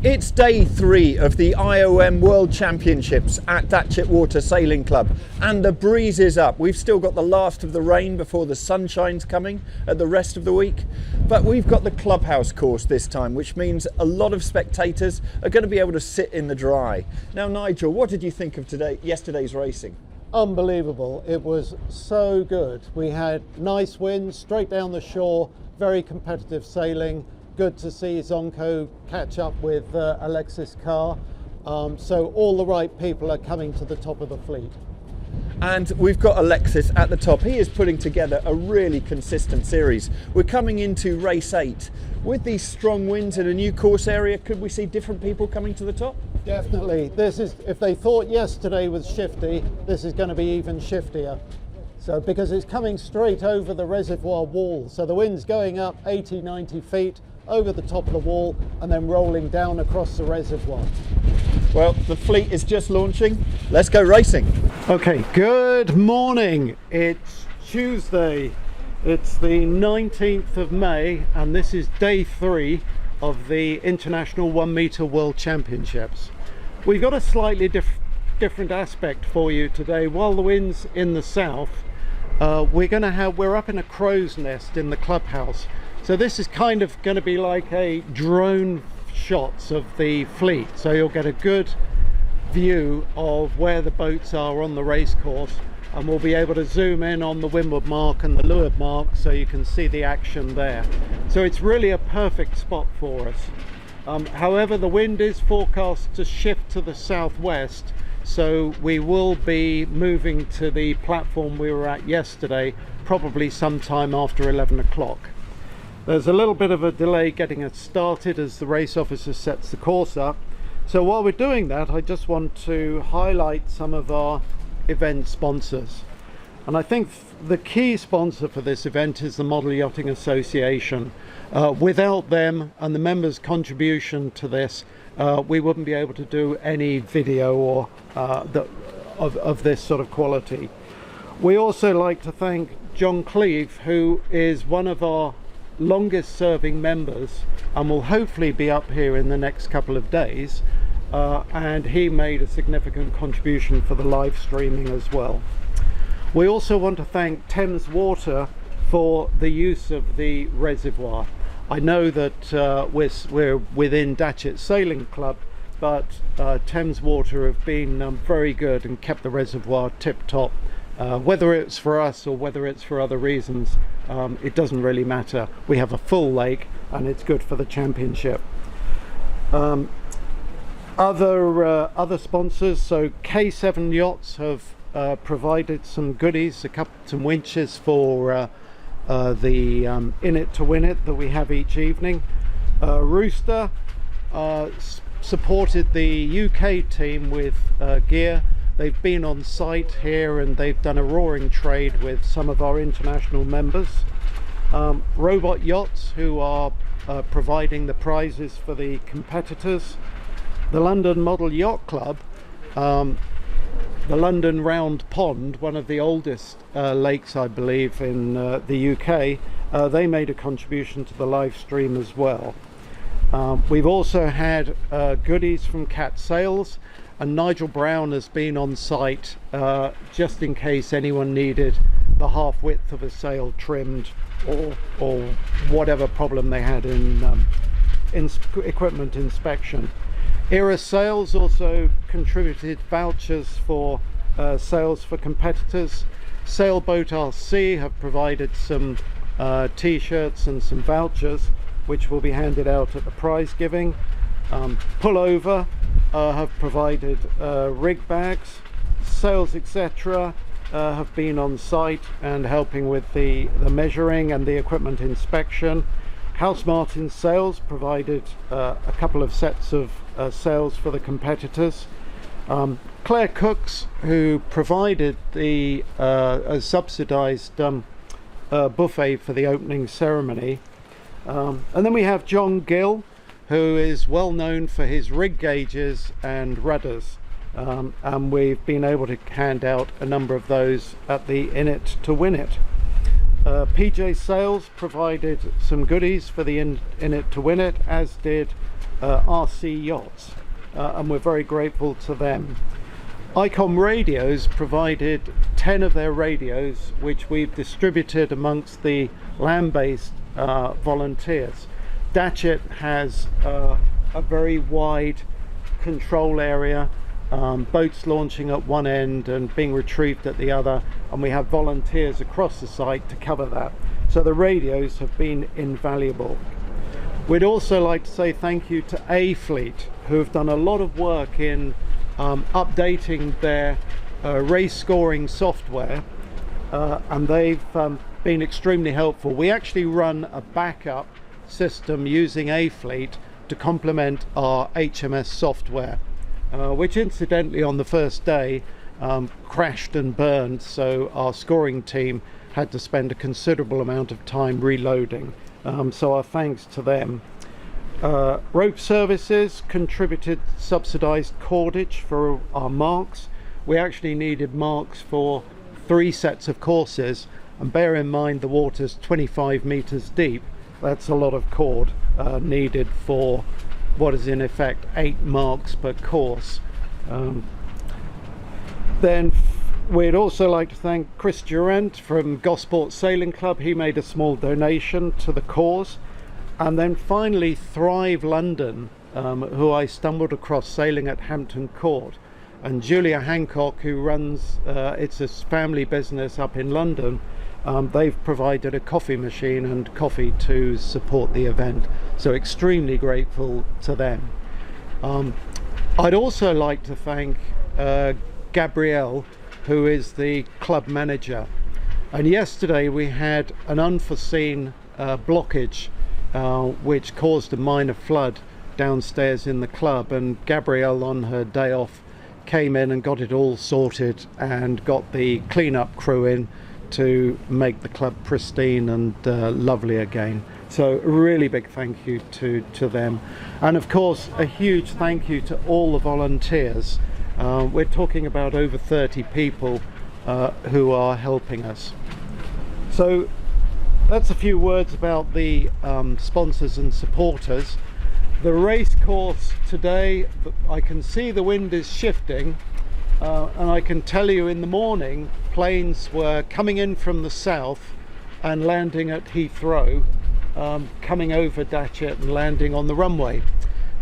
It's day 3 of the IOM World Championships at Datchet Water Sailing Club, and the breeze is up. We've still got the last of the rain before the sunshine's coming at the rest of the week, but we've got the clubhouse course this time, which means a lot of spectators are going to be able to sit in the dry. Now, Nigel, what did you think of yesterday's racing? Unbelievable. It was so good. We had nice winds straight down the shore, very competitive sailing. Good to see Zonko catch up with Alexis Carr. So all the right people are coming to the top of the fleet. And we've got Alexis at the top. He is putting together a really consistent series. We're coming into race 8. With these strong winds in a new course area, could we see different people coming to the top? Definitely. This is, if they thought yesterday was shifty, this is going to be even shiftier. So because it's coming straight over the reservoir wall. So the wind's going up 80, 90 feet over the top of the wall and then rolling down across the reservoir. Well, the fleet is just launching. Let's go racing. Okay, good morning. It's Tuesday. It's the 19th of May and this is day 3 of the International 1 meter World Championships. We've got a slightly different aspect for you today. While the wind's in the south, we're up in a crow's nest in the clubhouse. So this is kind of going to be like a drone shots of the fleet. So you'll get a good view of where the boats are on the race course, and we'll be able to zoom in on the windward mark and the leeward mark so you can see the action there. So it's really a perfect spot for us. However, the wind is forecast to shift to the southwest, so we will be moving to the platform we were at yesterday, probably sometime after 11 o'clock. There's a little bit of a delay getting us started as the race officer sets the course up. So while we're doing that, I just want to highlight some of our event sponsors. And I think the key sponsor for this event is the Model Yachting Association. Without them and the members' contribution to this, we wouldn't be able to do any video or of this sort of quality. We also like to thank John CLEAVE, who is one of our longest serving members and will hopefully be up here in the next couple of days, and he made a significant contribution for the live streaming as well. We also want to thank Thames Water for the use of the reservoir. I know that we're within Datchet Sailing Club, but Thames Water have been very good and kept the reservoir tip top. Whether it's for us or whether it's for other reasons, it doesn't really matter. We have a full lake and it's good for the championship. Other sponsors, so K7 Yachts have provided some goodies, some winches for the In It to Win It that we have each evening. Rooster supported the UK team with gear. They've been on site here and they've done a roaring trade with some of our international members. Robot Yachts, who are providing the prizes for the competitors. The London Model Yacht Club, the London Round Pond, one of the oldest lakes I believe in the UK, they made a contribution to the live stream as well. We've also had goodies from CATSAILS, and Nigel Brown has been on site just in case anyone needed the half width of a sail trimmed or whatever problem they had in equipment inspection. Era Sails also contributed vouchers for sails for competitors. Sailboat RC have provided some t-shirts and some vouchers which will be handed out at the prize giving. Pullover have provided rig bags. Sails etc. Have been on site and helping with the measuring and the equipment inspection. HOUSEMARTIN Sails provided a couple of sets of sails for the competitors. Claire Cooks, who provided the subsidised buffet for the opening ceremony. And then we have John GILL, who is well known for his rig gauges and rudders, and we've been able to hand out a number of those at the In It to Win It. PJ Sails provided some goodies for the In It to Win It, as did RC Yachts, and we're very grateful to them. ICOM Radios provided 10 of their radios, which we've distributed amongst the land-based volunteers. Datchet has a very wide control area, boats launching at one end and being retrieved at the other, and we have volunteers across the site to cover that. So the radios have been invaluable. We'd also like to say thank you to AFLEET, who have done a lot of work in updating their race scoring software, and they've been extremely helpful. We actually run a backup system using AFLEET to complement our HMS software, which incidentally on the first day crashed and burned, so our scoring team had to spend a considerable amount of time reloading, so our thanks to them. Rope Services contributed subsidised cordage for our marks. We actually needed marks for 3 sets of courses, and bear in mind the water's 25 metres deep. That's a lot of cord needed for what is in effect 8 marks per course. Then we'd also like to thank Chris Durant from Gosport Sailing Club. He made a small donation to the cause. And then finally Thrive London, who I stumbled across sailing at Hampton Court, and Julia Hancock, who runs it's a family business up in London. They've provided a coffee machine and coffee to support the event, so extremely grateful to them. I'd also like to thank Gabrielle, who is the club manager, and yesterday we had an unforeseen blockage which caused a minor flood downstairs in the club, and Gabrielle on her day off came in and got it all sorted and got the clean-up crew in to make the club pristine and lovely again. So a really big thank you to them, and of course a huge thank you to all the volunteers. We're talking about over 30 people who are helping us. So that's a few words about the sponsors and supporters. The race course today, I can see the wind is shifting, and I can tell you in the morning planes were coming in from the south and landing at Heathrow, coming over Datchet and landing on the runway.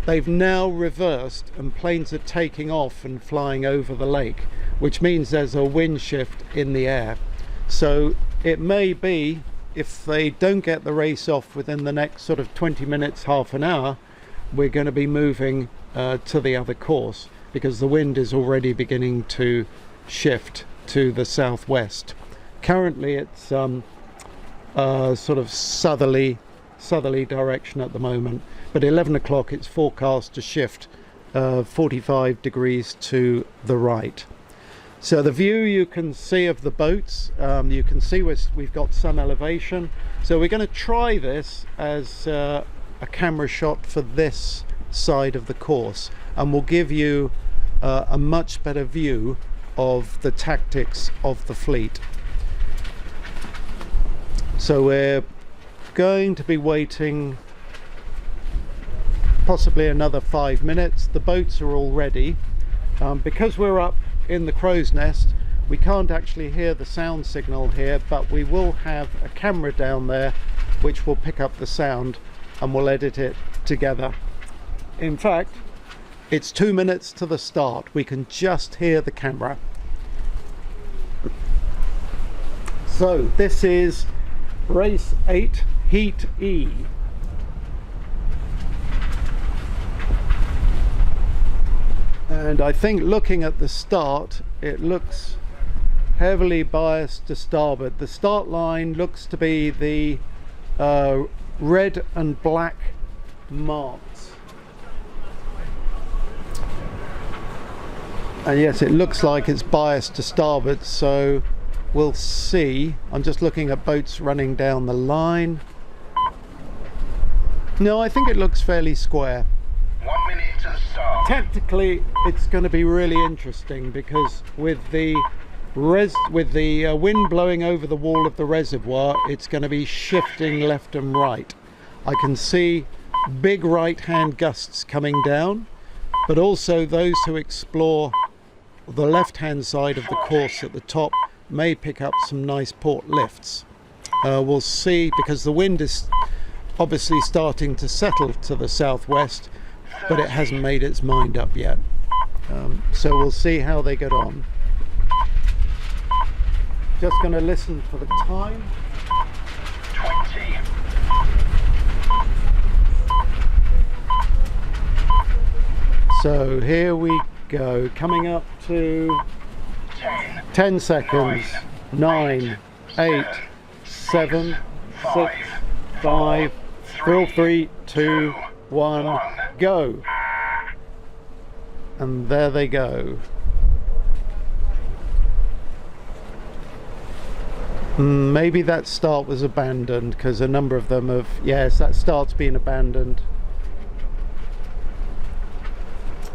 They've now reversed and planes are taking off and flying over the lake, which means there's a wind shift in the air. So it may be, if they don't get the race off within the next sort of 20 minutes, half an hour, we're going to be moving to the other course, because the wind is already beginning to shift to the southwest. Currently it's sort of southerly direction at the moment, but 11 o'clock it's forecast to shift 45 degrees to the right. So the view you can see of the boats, you can see we've got some elevation. So we're going to try this as a camera shot for this side of the course, and we'll give you a much better view of the tactics of the fleet. So we're going to be waiting possibly another 5 minutes. The boats are all ready. Because we're up in the crow's nest, we can't actually hear the sound signal here, but we will have a camera down there which will pick up the sound and we'll edit it together. In fact, it's 2 minutes to the start. We can just hear the camera. So this is race 8, heat E. And I think looking at the start, it looks heavily biased to starboard. The start line looks to be the red and black marks. And yes, it looks like it's biased to starboard, so we'll see. I'm just looking at boats running down the line. No, I think it looks fairly square. 1 minute to the start. Tactically, it's going to be really interesting, because with the wind blowing over the wall of the reservoir, it's going to be shifting left and right. I can see big right-hand gusts coming down, but also those who explore the left-hand side of the course at the top may pick up some nice port lifts. We'll see, because the wind is obviously starting to settle to the southwest, but it hasn't made its mind up yet. So we'll see how they get on. Just going to listen for the time. 20. So here we go, coming up to 10 seconds. 9, 8, 7, 6, 5, 4, 3, 2, 1, go. And there they go. Maybe that start was abandoned, because a number of them have, yes, that start's been abandoned.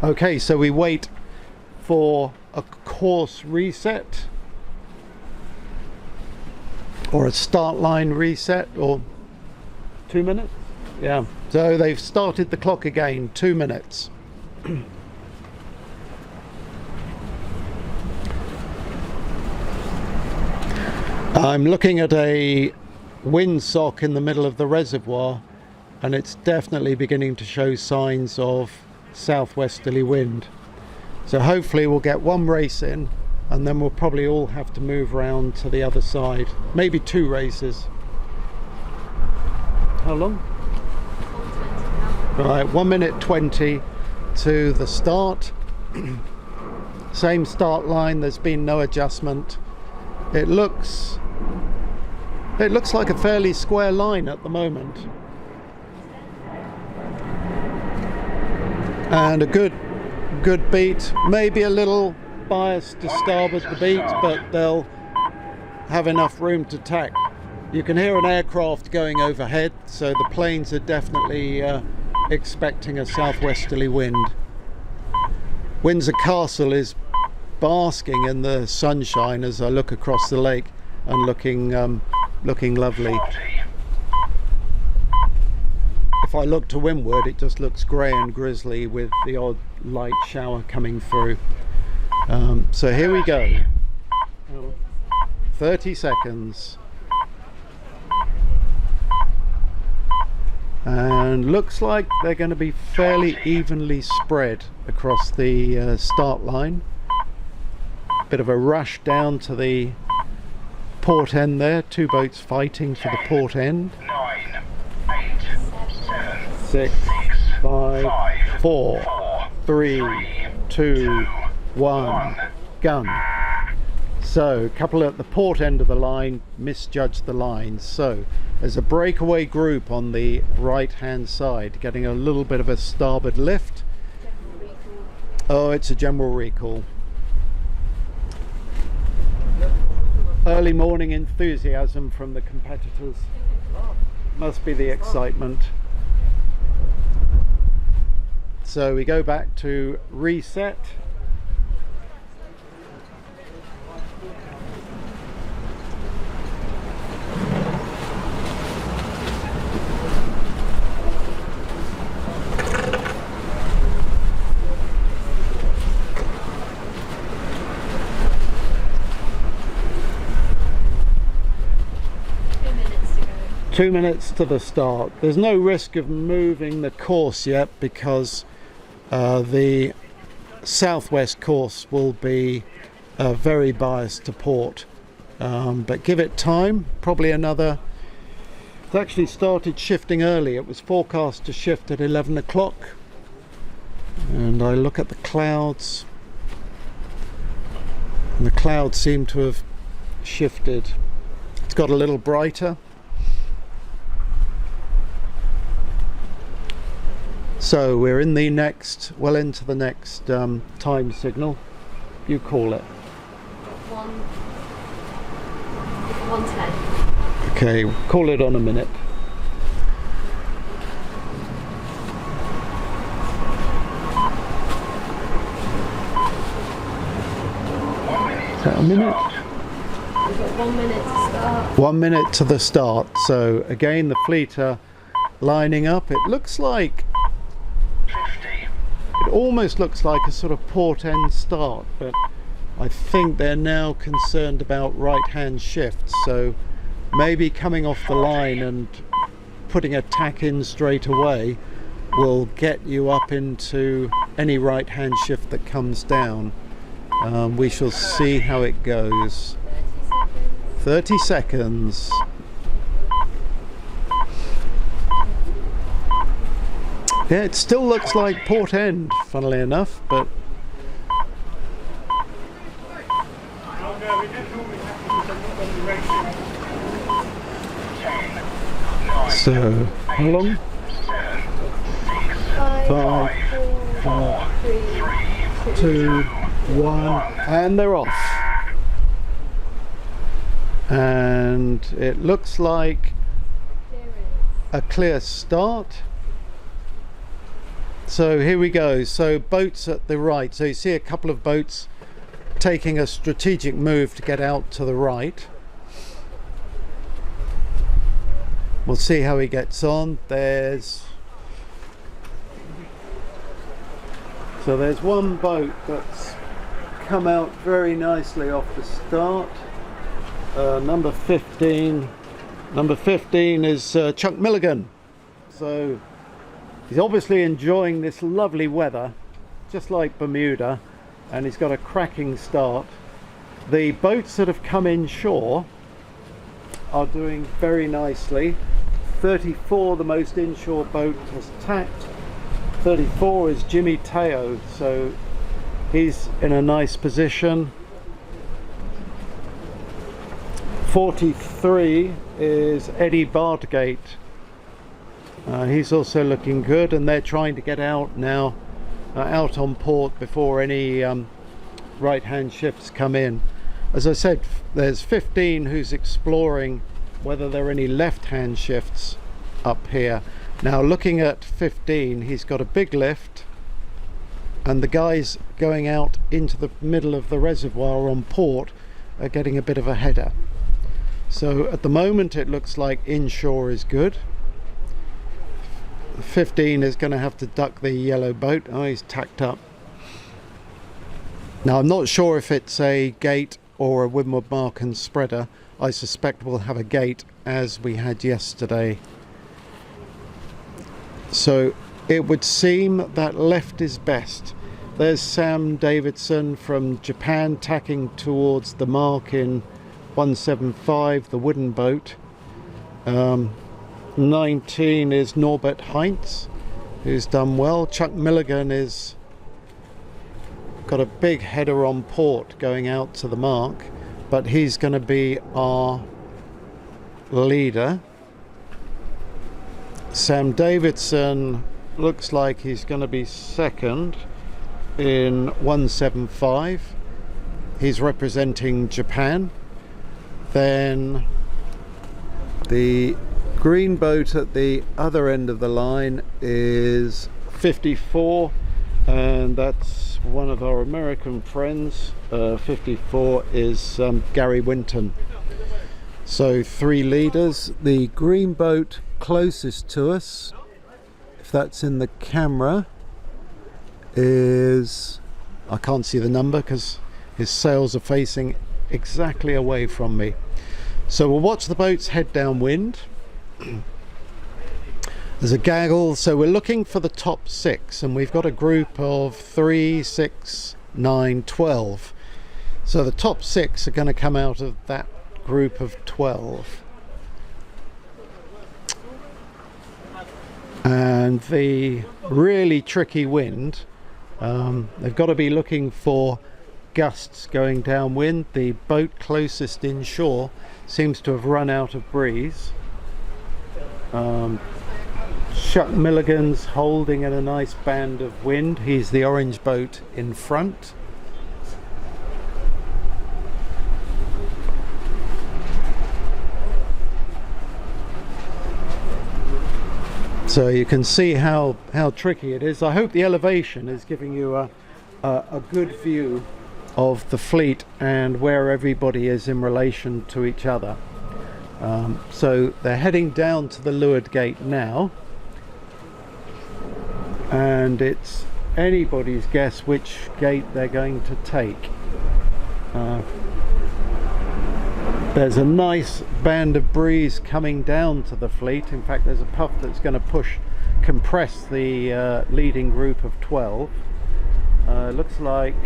Okay, so we wait for a course reset or a start line reset, or 2 minutes. Yeah, so they've started the clock again. 2 minutes. I'm looking at a windsock in the middle of the reservoir, and it's definitely beginning to show signs of southwesterly wind. So hopefully we'll get one race in, and then we'll probably all have to move around to the other side. Maybe 2 races. How long? Right, 1 minute 20 to the start. Same start line, there's been no adjustment. It looks like a fairly square line at the moment. And a good beat, maybe a little biased to starboard the beat, but they'll have enough room to tack. You can hear an aircraft going overhead, so the planes are definitely expecting a southwesterly wind. Windsor Castle is basking in the sunshine as I look across the lake, and looking lovely. If I look to windward, it just looks grey and grizzly with the odd light shower coming through. So here we go. 30 seconds. And looks like they're going to be fairly evenly spread across the start line. Bit of a rush down to the port end there. 2 boats fighting for the port end. 9, 8, 7, 6, 5, 4, 3, 2, 1, gun. So a couple at the port end of the line misjudged the lines. So there's a breakaway group on the right hand side getting a little bit of a starboard lift. Oh, it's a general recall. Early morning enthusiasm from the competitors. Must be the excitement. So we go back to reset. Two minutes to the start. There's no risk of moving the course yet, because the southwest course will be very biased to port, but give it time. Probably another, it's actually started shifting early. It was forecast to shift at 11 o'clock, and I look at the clouds, and the clouds seem to have shifted. It's got a little brighter. So we're in the next, well into the next time signal. You call it. 1:10. Okay, call it on a minute. Is that a minute? We've got 1 minute to start. 1 minute to the start. So again, the fleet are lining up. It looks like, 50, it almost looks like a sort of port end start, but I think they're now concerned about right hand shifts, so maybe coming off the line and putting a tack in straight away will get you up into any right hand shift that comes down. We shall see how it goes. 30 seconds. Yeah, it still looks like port end, funnily enough, but so, how long? 5, 4, 2, 1, and they're off. And it looks like a clear start. So here we go. So boats at the right. So you see a couple of boats taking a strategic move to get out to the right. We'll see how he gets on. There's one boat that's come out very nicely off the start. Number 15. Number 15 is Chuck Milligan. So he's obviously enjoying this lovely weather, just like Bermuda, and he's got a cracking start. The boats that have come inshore are doing very nicely. 34, the most inshore boat, has tacked. 34 is Jimmy Teo, so he's in a nice position. 43 is Eddie Bartgate. He's also looking good, and they're trying to get out now, out on port before any right hand shifts come in. As I said, there's 15 who's exploring whether there are any left hand shifts up here. Now looking at 15, he's got a big lift, and the guys going out into the middle of the reservoir on port are getting a bit of a header. So at the moment it looks like inshore is good. 15 is going to have to duck the yellow boat. Oh, he's tacked up. Now I'm not sure if it's a gate or a Windward Markham spreader. I suspect we'll have a gate as we had yesterday. So it would seem that left is best. There's Sam Davidson from Japan tacking towards the mark in 175, the wooden boat. 19 is Norbert Heinz, who's done well. Chuck Milligan is got a big header on port going out to the mark, but he's going to be our leader. Sam Davidson looks like he's going to be second in 175. He's representing Japan. Then the green boat at the other end of the line is 54, and that's one of our American friends. 54 is Gary Winton. So 3 leaders. The green boat closest to us, if that's in the camera, is, I can't see the number because his sails are facing exactly away from me. So we'll watch the boats head downwind. There's a gaggle, so we're looking for the top 6, and we've got a group of 3, 6, 9, 12. So the top 6 are going to come out of that group of 12. And the really tricky wind, they've got to be looking for gusts going downwind. The boat closest inshore seems to have run out of breeze. Chuck Milligan's holding in a nice band of wind. He's the orange boat in front. So you can see how tricky it is. I hope the elevation is giving you a good view of the fleet and where everybody is in relation to each other. So they're heading down to the leeward gate now. and it's anybody's guess which gate they're going to take. There's a nice band of breeze coming down to the fleet. In fact, there's a puff that's going to compress the leading group of 12. Looks like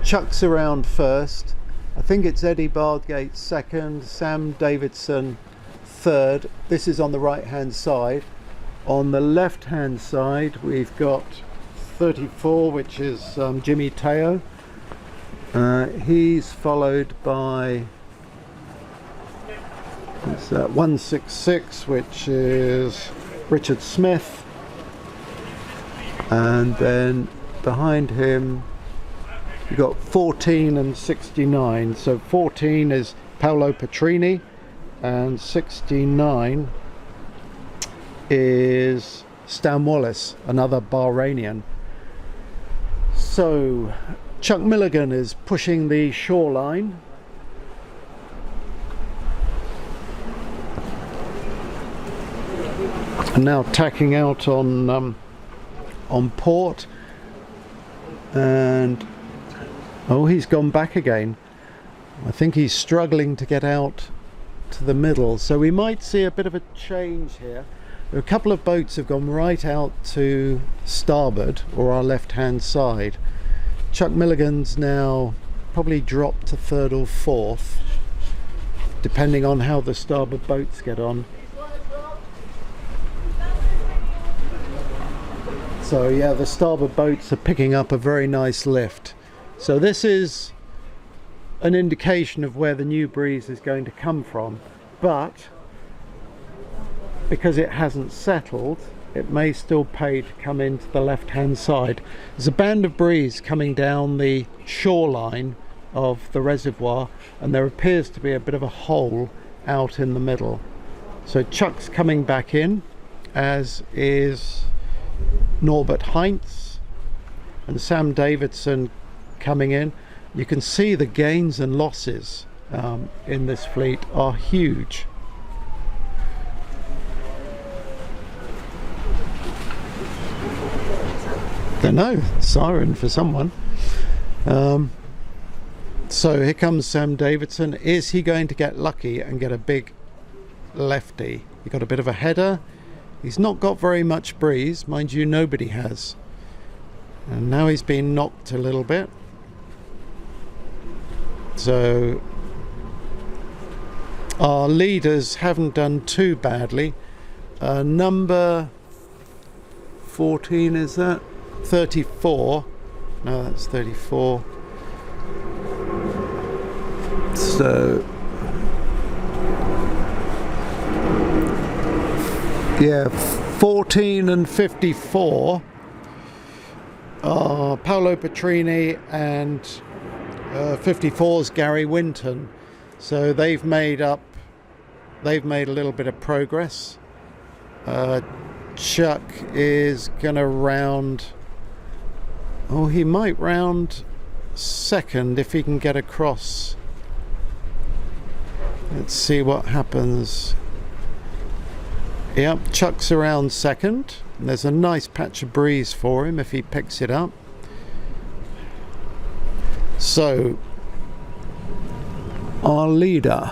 Chuck's around first. I think it's Eddie Bardgate second, Sam Davidson third. This is on the right hand side. On the left hand side we've got 34, which is Jimmy Teo. He's followed by 166, which is Richard Smith, and then behind him you've got 14 and 69. So 14 is Paolo Petrini and 69 is Stan Wallace, another Bahrainian. So Chuck Milligan is pushing the shoreline. And now tacking out on port, and oh, he's gone back again. I think he's struggling to get out to the middle, so we might see a bit of a change here. A couple of boats have gone right out to starboard, or our left hand side. Chuck Milligan's now probably dropped to third or fourth, depending on how the starboard boats get on. So yeah, the starboard boats are picking up a very nice lift. So this is an indication of where the new breeze is going to come from, but because it hasn't settled, it may still pay to come into the left hand side. There's a band of breeze coming down the shoreline of the reservoir, and there appears to be a bit of a hole out in the middle. So Chuck's coming back in, as is Norbert Heinz, and Sam Davidson coming in. You can see the gains and losses in this fleet are huge. Don't know, siren for someone. So here comes Sam Davidson. Is he going to get lucky and get a big lefty? He got a bit of a header. He's not got very much breeze, mind you, nobody has. And now he's been knocked a little bit. So our leaders haven't done too badly. Number 14, is that? 34. No, that's 34. So yeah, 14 and 54 are Paolo Petrini, and 54's Gary Winton. So they've made a little bit of progress. Chuck is gonna round, oh, he might round second if he can get across. Let's see what happens. Yep, Chuck's around second. And there's a nice patch of breeze for him if he picks it up. So our leader,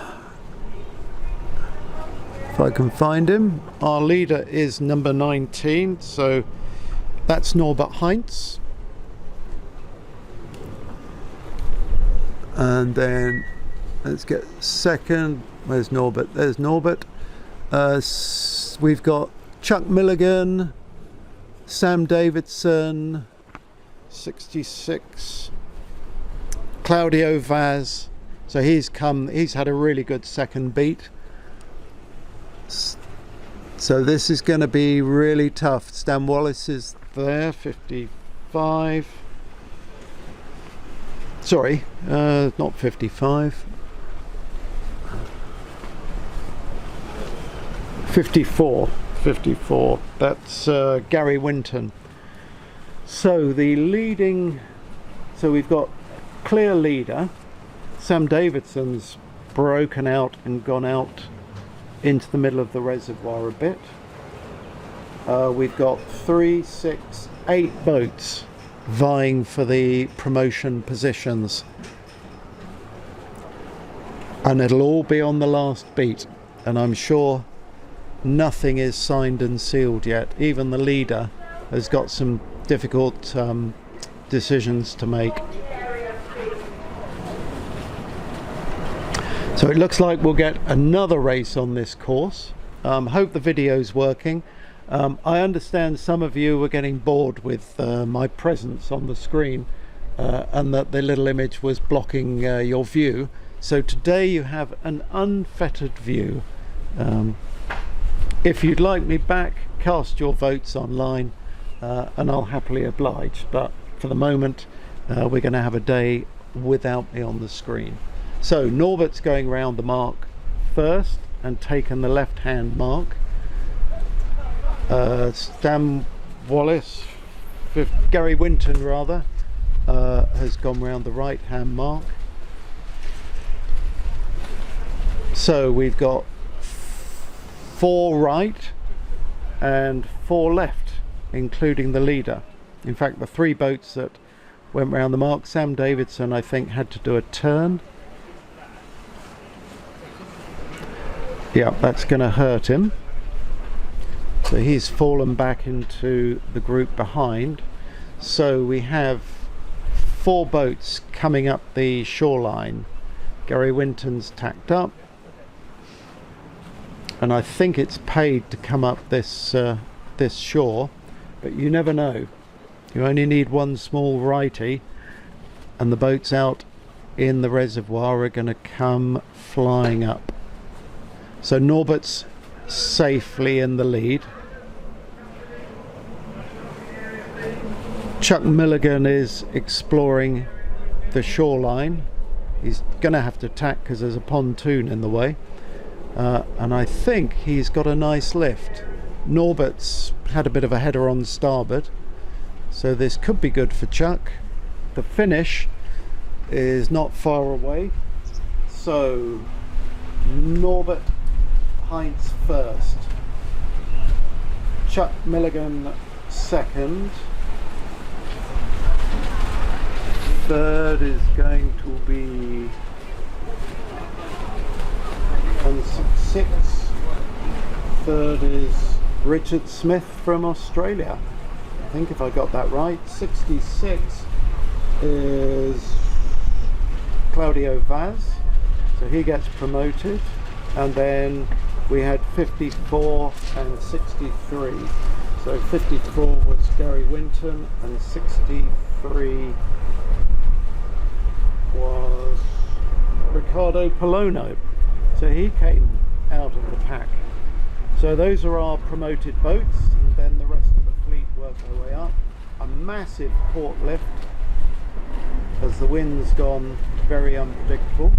if I can find him, our leader is number 19, so that's Norbert Heinz. And then let's get second. Where's Norbert? There's Norbert. We've got Chuck Milligan, Sam Davidson, 66, Claudio Vaz. So he's had a really good second beat. So this is going to be really tough. Stan Wallace is there, 55. Sorry, not 55. 54. That's Gary Winton. So the leading, so we've got clear leader. Sam Davidson's broken out and gone out into the middle of the reservoir a bit. We've got 3, 6, 8 boats vying for the promotion positions, and it'll all be on the last beat, and I'm sure nothing is signed and sealed yet. Even the leader has got some difficult decisions to make. So it looks like we'll get another race on this course. Hope the video's working. I understand some of you were getting bored with my presence on the screen and that the little image was blocking your view. So today you have an unfettered view. If you'd like me back, cast your votes online and I'll happily oblige. But for the moment, we're going to have a day without me on the screen. So Norbert's going round the mark first and taken the left-hand mark. Stan Wallace, Gary Winton rather, has gone round the right-hand mark. So we've got 4 right and 4 left, including the leader. In fact, the 3 boats that went round the mark, Sam Davidson I think had to do a turn. Yeah, that's going to hurt him. So he's fallen back into the group behind. So we have 4 boats coming up the shoreline. Gary Winton's tacked up, and I think it's paid to come up this this shore, but you never know. You only need one small righty and the boats out in the reservoir are going to come flying up. So Norbert's safely in the lead. Chuck Milligan is exploring the shoreline. He's going to have to tack because there's a pontoon in the way. And I think he's got a nice lift. Norbert's had a bit of a header on starboard, so this could be good for Chuck. The finish is not far away, so Norbert Heinz first, Chuck Milligan second, third is going to be 166, third is Richard Smith from Australia, I think, if I got that right. 66 is Claudio Vaz, so he gets promoted. And then we had 54 and 63. So 54 was Gary Winton and 63 was Ricardo Polono. So he came out of the pack. So those are our promoted boats, and then the rest of the fleet work their way up. A massive port lift as the wind's gone very unpredictable.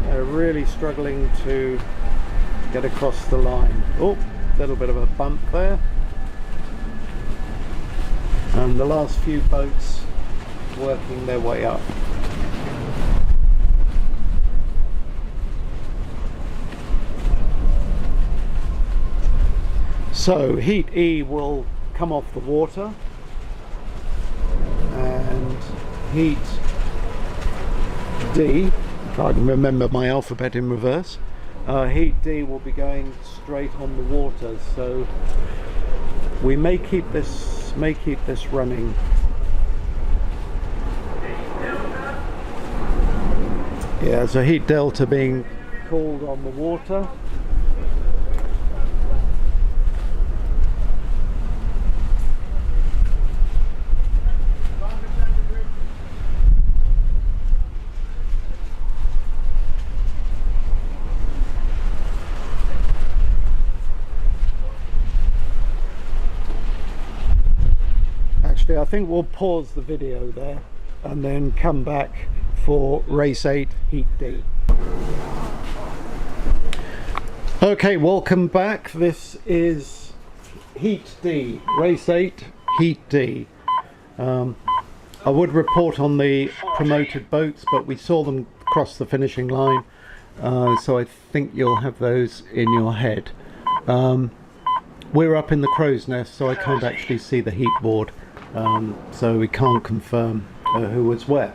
They're really struggling to get across the line. Oh, a little bit of a bump there. And the last few boats working their way up. So Heat E will come off the water, and Heat D, if I can remember my alphabet in reverse, Heat D will be going straight on the water, so we may keep this running. Yeah, so Heat Delta being called on the water. I think we'll pause the video there and then come back for race 8 Heat D. Okay, welcome back. This is Heat D, race 8 Heat D. I would report on the promoted boats, but we saw them cross the finishing line, so I think you'll have those in your head. We're up in the crow's nest, so I can't actually see the heat board, so we can't confirm who was where.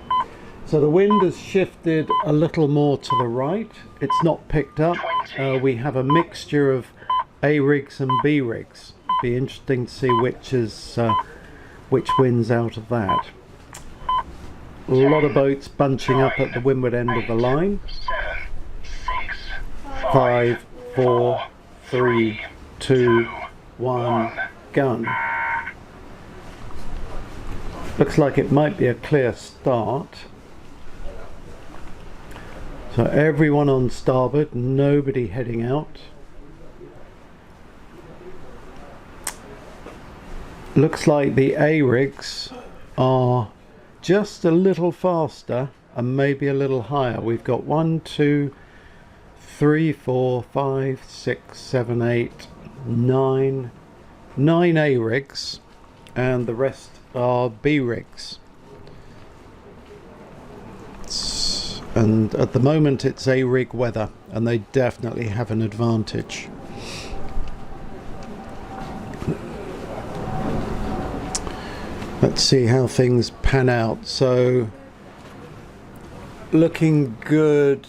So the wind has shifted a little more to the right. It's not picked up. We have a mixture of A rigs and B rigs. Be interesting to see which wins out of that. A lot of boats bunching up at the windward end of the line. 5, 4, 3, 2, 1, gun. Looks like it might be a clear start. So everyone on starboard, nobody heading out. Looks like the A rigs are just a little faster and maybe a little higher. We've got 1, 2, 3, 4, 5, 6, 7, 8, 9 A rigs, and the rest are B rigs. And at the moment it's A rig weather, and they definitely have an advantage. Let's see how things pan out. So looking good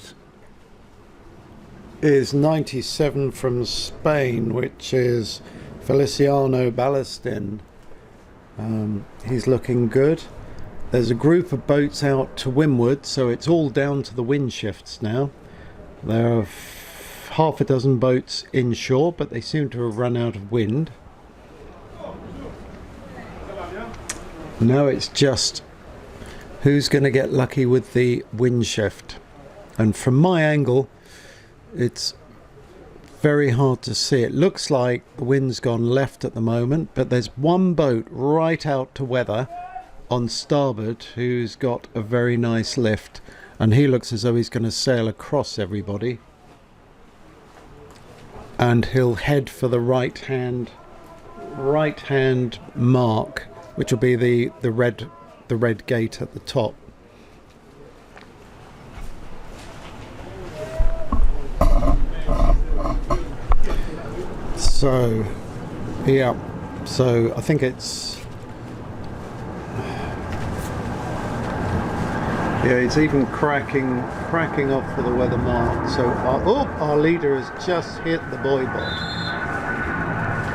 is 97 from Spain, which is Feliciano Ballastin. He's looking good. There's a group of boats out to windward, so it's all down to the wind shifts now. There are half a dozen boats inshore, but they seem to have run out of wind. Now it's just who's going to get lucky with the wind shift. And from my angle, it's very hard to see. It looks like the wind's gone left at the moment, but there's one boat right out to weather on starboard who's got a very nice lift, and he looks as though he's going to sail across everybody, and he'll head for the right hand mark, which will be the red gate at the top. So yeah, so I think it's even cracking off for the weather mark. So our leader has just hit the buoy board.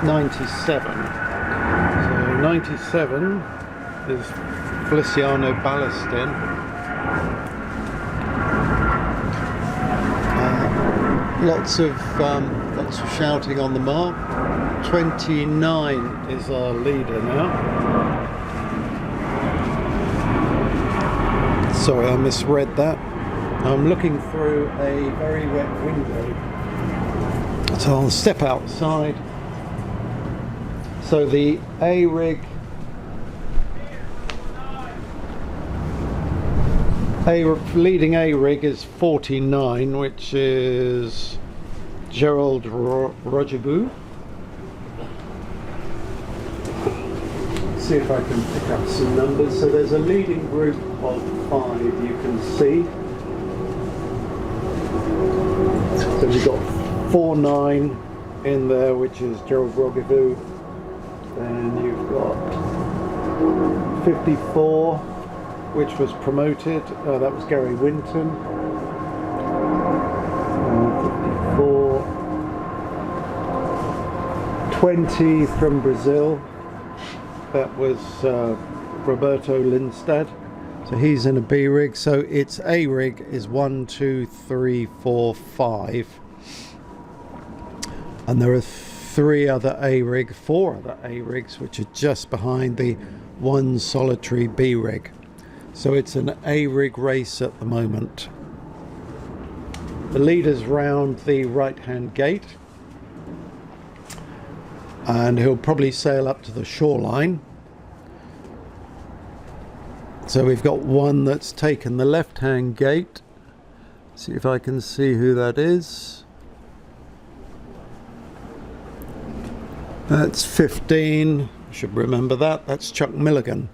97. So 97 is Feliciano Ballastin. Lots of shouting on the mark. 29 is our leader now. Sorry, I misread that. I'm looking through a very wet window, so I'll step outside. So the A rig, leading A rig is 49, which is Gerald Rogebu. See if I can pick up some numbers. So there's a leading group of 5 you can see. So we've got 49 in there, which is Gerald Rogebu. Then you've got 54, which was promoted. That was Gary Winton. 54. 20 from Brazil. That was Roberto Lindstad. So he's in a B rig. So its A rig is 1, 2, 3, 4, 5. And there are 4 other A rigs, which are just behind the one solitary B rig. So it's an A rig race at the moment. The leader's round the right hand gate, and he'll probably sail up to the shoreline. So we've got one that's taken the left hand gate. See if I can see who that is. That's 15. I should remember that. That's Chuck Milligan.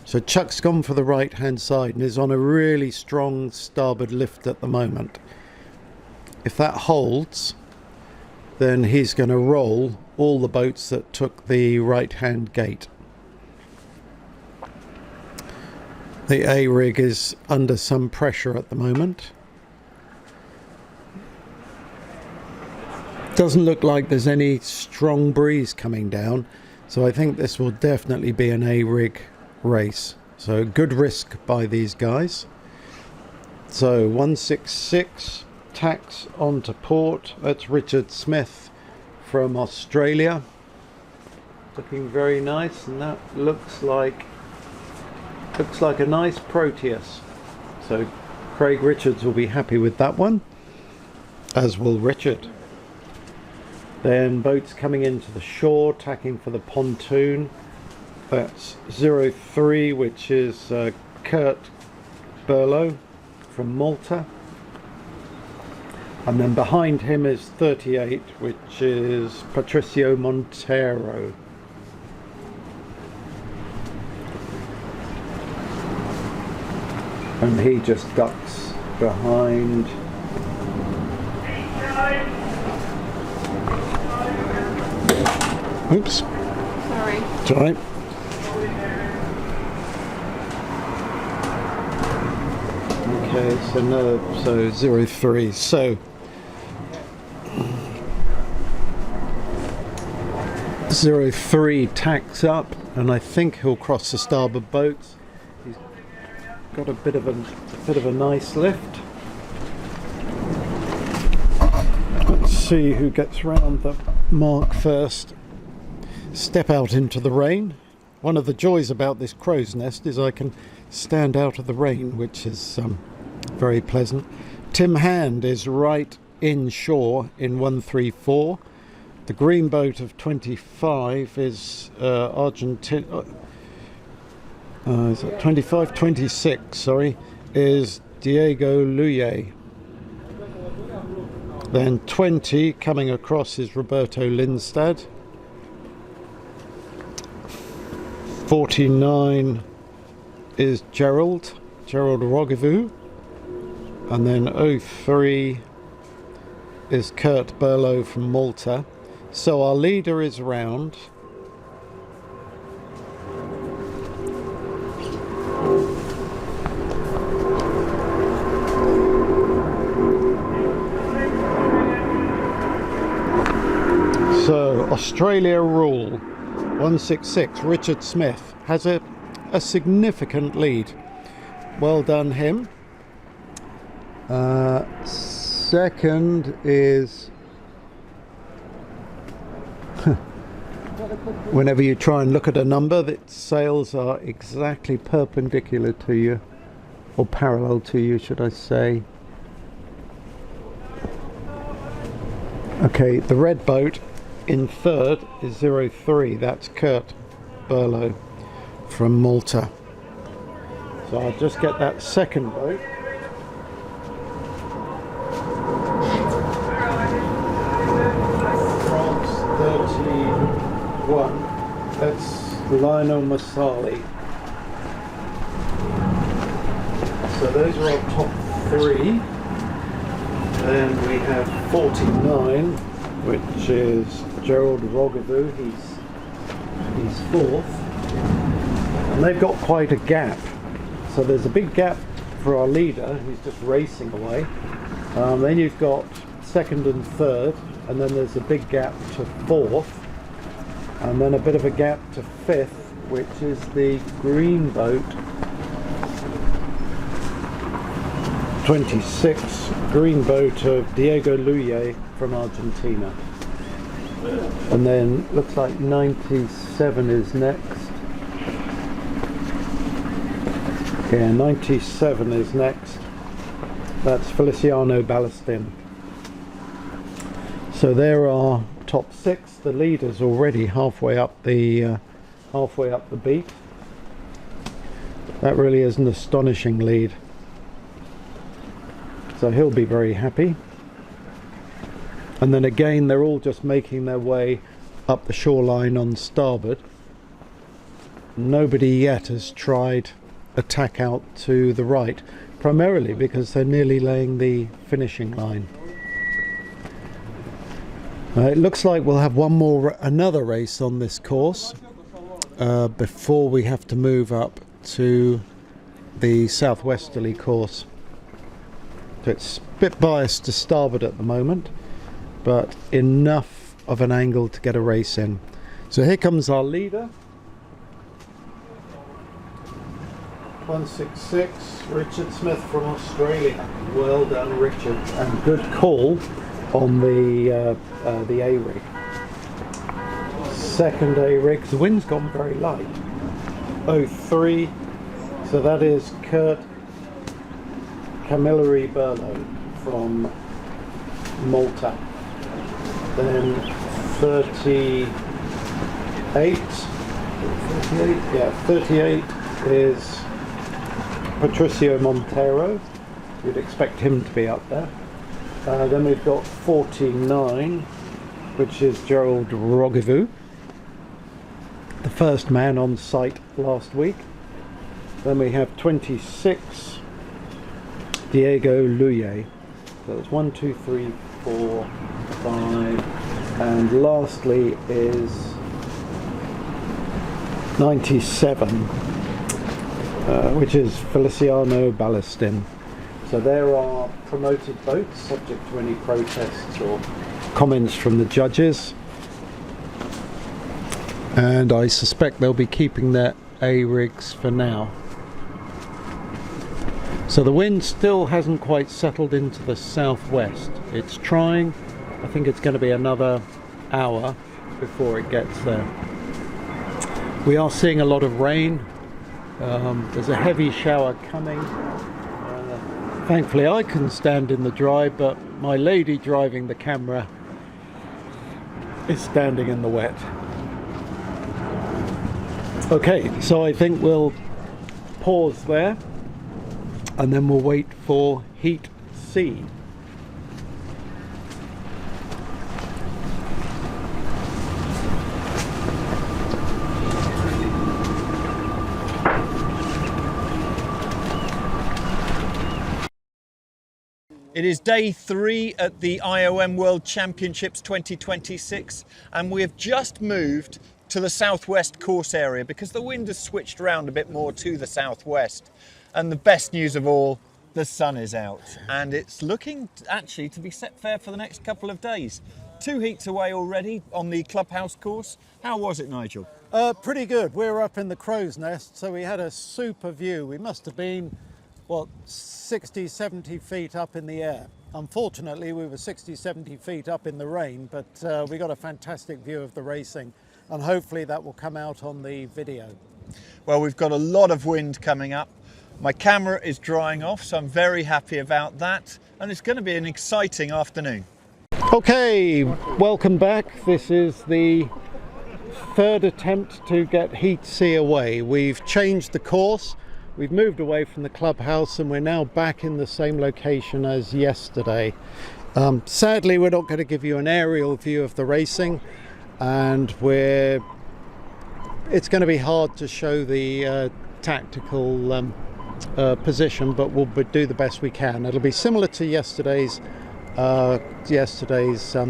So Chuck's gone for the right hand side and is on a really strong starboard lift at the moment. If that holds, then he's going to roll all the boats that took the right hand gate. The A rig is under some pressure at the moment. Doesn't look like there's any strong breeze coming down, so I think this will definitely be an A rig race. So good risk by these guys. So 166 tacks onto port. That's Richard Smith from Australia, looking very nice, and that looks like a nice Proteus. So Craig Richards will be happy with that one, as will Richard. Then boats coming into the shore, tacking for the pontoon. That's 03, which is Kurt Burlow from Malta. And then behind him is 38, which is Patricio Montero. And he just ducks behind. Oops. Sorry. It's all right. Okay, so no, so 03. So 03 tacks up, and I think he'll cross the starboard boats. He's got a bit of a nice lift. Let's see who gets round the mark first. Step out into the rain. One of the joys about this crow's nest is I can stand out of the rain, which is very pleasant. Tim Hand is right inshore in 134. The green boat of 25 is Argentina. Is that 25? 26, sorry, is Diego Luye. Then 20 coming across is Roberto Lindstad. 49 is Gerald Rogevu. And then 03 is Kurt Burlow from Malta. So our leader is round. So Australia rule 166, Richard Smith has a significant lead. Well done him. Second is whenever you try and look at a number, that sails are exactly perpendicular to you, or parallel to you, should I say. Okay, the red boat in third is 03. That's Kurt Burlow from Malta. So I'll just get that second boat. France 31. That's Lionel Massali. So those are our top three. Then we have 49, which is Gerald Rogevu. He's fourth. And they've got quite a gap. So there's a big gap for our leader, who's just racing away. Then you've got second and third, and then there's a big gap to fourth, and then a bit of a gap to fifth, which is the green boat, 26, green boat of Diego Luye from Argentina. And then looks like 97 is next. Yeah, 97 is next. That's Feliciano Ballastin. So there are top six. The leader's already halfway up the beat. That really is an astonishing lead. So he'll be very happy. And then again, they're all just making their way up the shoreline on starboard. nobody yet has tried a tack out to the right, primarily because they're nearly laying the finishing line. It looks like we'll have another race on this course before we have to move up to the southwesterly course. So it's a bit biased to starboard at the moment, but enough of an angle to get a race in. So here comes our leader, 166, Richard Smith from Australia. Well done, Richard, and good call on the A-rig. Second A-rig, the wind's gone very light. 03, so that is Kurt Camilleri Burlow from Malta. Then 38 is Patricio Montero. You'd expect him to be up there. Then we've got 49, which is Gerald Rogivu, the first man on site last week. Then we have 26, Diego Luye. So it's 1, 2, 3, 4, 5, and lastly is 97, which is Feliciano Ballastin. So there are promoted boats, subject to any protests or comments from the judges. And I suspect they'll be keeping their A-rigs for now. So the wind still hasn't quite settled into the southwest. It's trying. I think it's going to be another hour before it gets there. We are seeing a lot of rain. There's a heavy shower coming. Thankfully I can stand in the dry, but my lady driving the camera is standing in the wet. Okay, so I think we'll pause there and then we'll wait for Heat C. It is day 3 at the IOM World Championships 2026, and we have just moved to the southwest course area because the wind has switched around a bit more to the southwest. And the best news of all, the sun is out and it's looking actually to be set fair for the next couple of days. 2 heats away already on the clubhouse course. How was it, Nigel? Pretty good. We're up in the crow's nest, so we had a super view. We must have been, what, 60, 70 feet up in the air. Unfortunately, we were 60, 70 feet up in the rain, but we got a fantastic view of the racing, and hopefully that will come out on the video. Well, we've got a lot of wind coming up. My camera is drying off, so I'm very happy about that, and it's going to be an exciting afternoon. Okay, welcome back. This is the third attempt to get Heat C away. We've changed the course. We've moved away from the clubhouse and we're now back in the same location as yesterday. Sadly, we're not going to give you an aerial view of the racing, and it's going to be hard to show the tactical position, but we'll do the best we can. It'll be similar to yesterday's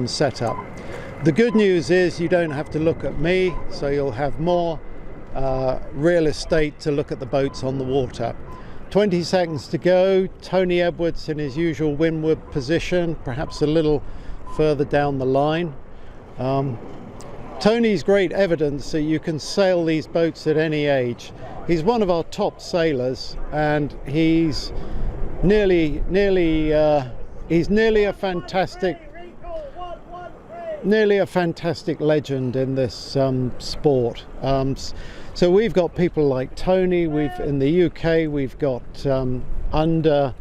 setup. The good news is you don't have to look at me, so you'll have more real estate to look at the boats on the water. 20 seconds to go. Tony Edwards in his usual windward position, perhaps a little further down the line. Tony's great evidence that you can sail these boats at any age. He's one of our top sailors, and he's nearly a fantastic legend in this sport. So we've got people like Tony. In the UK we've got under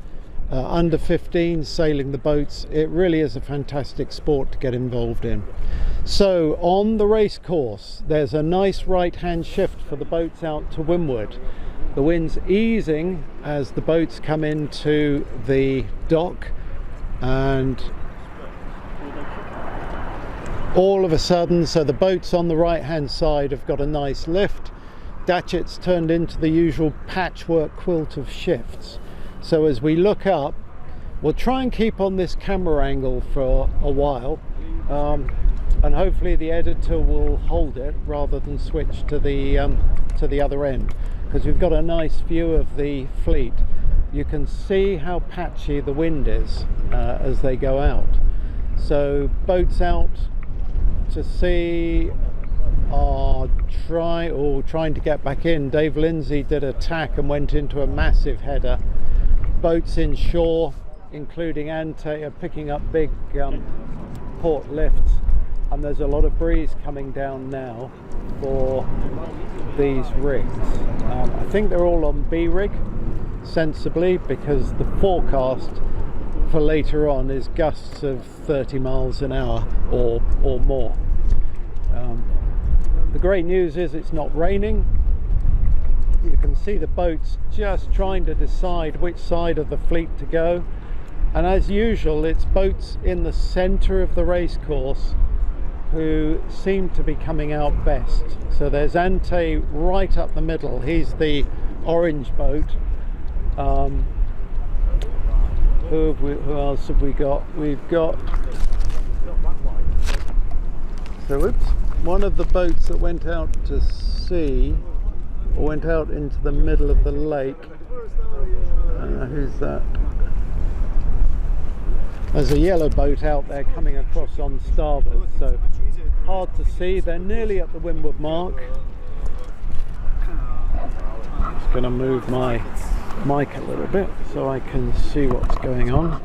15 sailing the boats. It really is a fantastic sport to get involved in. So on the race course there's a nice right hand shift for the boats out to windward. The wind's easing as the boats come into the dock, and all of a sudden, so the boats on the right hand side have got a nice lift. Datchet's turned into the usual patchwork quilt of shifts. So as we look up, we'll try and keep on this camera angle for a while, and hopefully the editor will hold it rather than switch to the other end, because we've got a nice view of the fleet. You can see how patchy the wind is as they go out. So boats out to sea are trying to get back in. Dave Lindsay did a tack and went into a massive header. Boats inshore, including Ante, are picking up big port lifts, and there's a lot of breeze coming down now for these rigs. I think they're all on B rig, sensibly, because the forecast for later on is gusts of 30 miles an hour or more. The great news is it's not raining. You can see the boats just trying to decide which side of the fleet to go, and as usual it's boats in the center of the race course who seem to be coming out best. So there's Ante right up the middle. He's the orange boat. Who else have we got? We've got, so oops, one of the boats that went out to sea, or went out into the middle of the lake. Who's that? There's a yellow boat out there coming across on starboard, so hard to see. They're nearly at the windward mark. Just going to move my mic a little bit so I can see what's going on.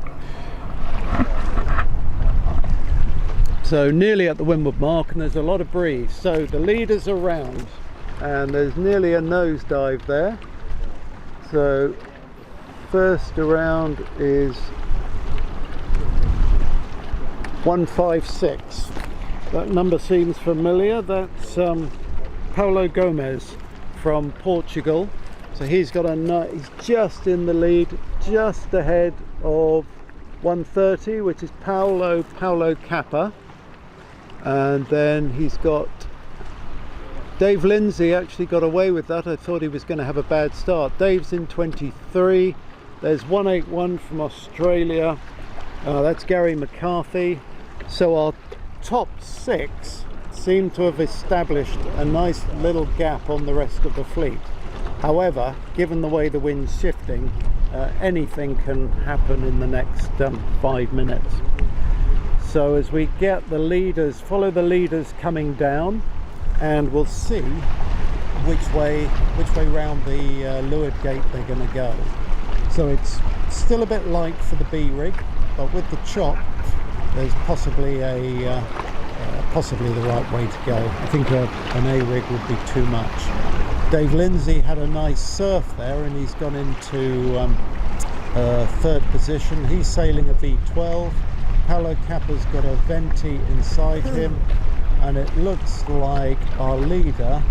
So nearly at the windward mark, and there's a lot of breeze. So the leaders are round, and there's nearly a nosedive there. So first around is 156. That number seems familiar. That's Paulo Gomez from Portugal. So he's just in the lead, just ahead of 130, which is Paulo Kappa. And then he's got Dave Lindsay. Actually got away with that. I thought he was going to have a bad start. Dave's in 23. There's 181 from Australia. That's Gary McCarthy. So our top six seem to have established a nice little gap on the rest of the fleet. However, given the way the wind's shifting, anything can happen in the next 5 minutes. So as we get the leaders, follow the leaders coming down, and we'll see which way round the leeward gate they're going to go. So it's still a bit light for the B rig, but with the chop, there's possibly possibly the right way to go. I think an A rig would be too much. Dave Lindsay had a nice surf there, and he's gone into third position. He's sailing a V12. Paulo Kappa's got a venti inside him, and it looks like our leader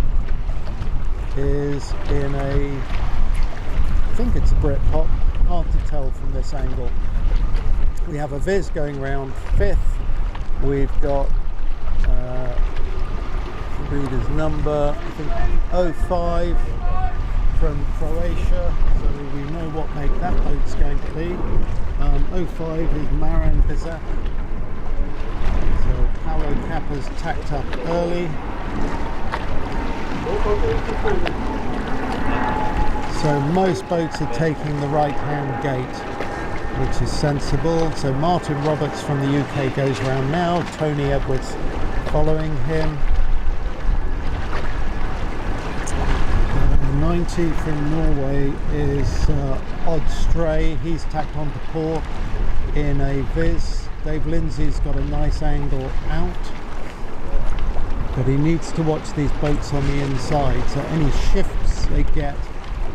is in a, I think it's a Britpop, hard to tell from this angle. We have a Viz going round fifth. We've got read his number, I think 05 from Croatia, so we know what make that boat's going to be. 05 is Maran Bizak. So Paulo Kappa's tacked up early. So most boats are taking the right hand gate, which is sensible. So Martin Roberts from the UK goes round now, Tony Edwards following him. 90 from Norway is Odd Stray. He's tacked onto port in a Viz. Dave Lindsay's got a nice angle out, but he needs to watch these boats on the inside. So any shifts they get,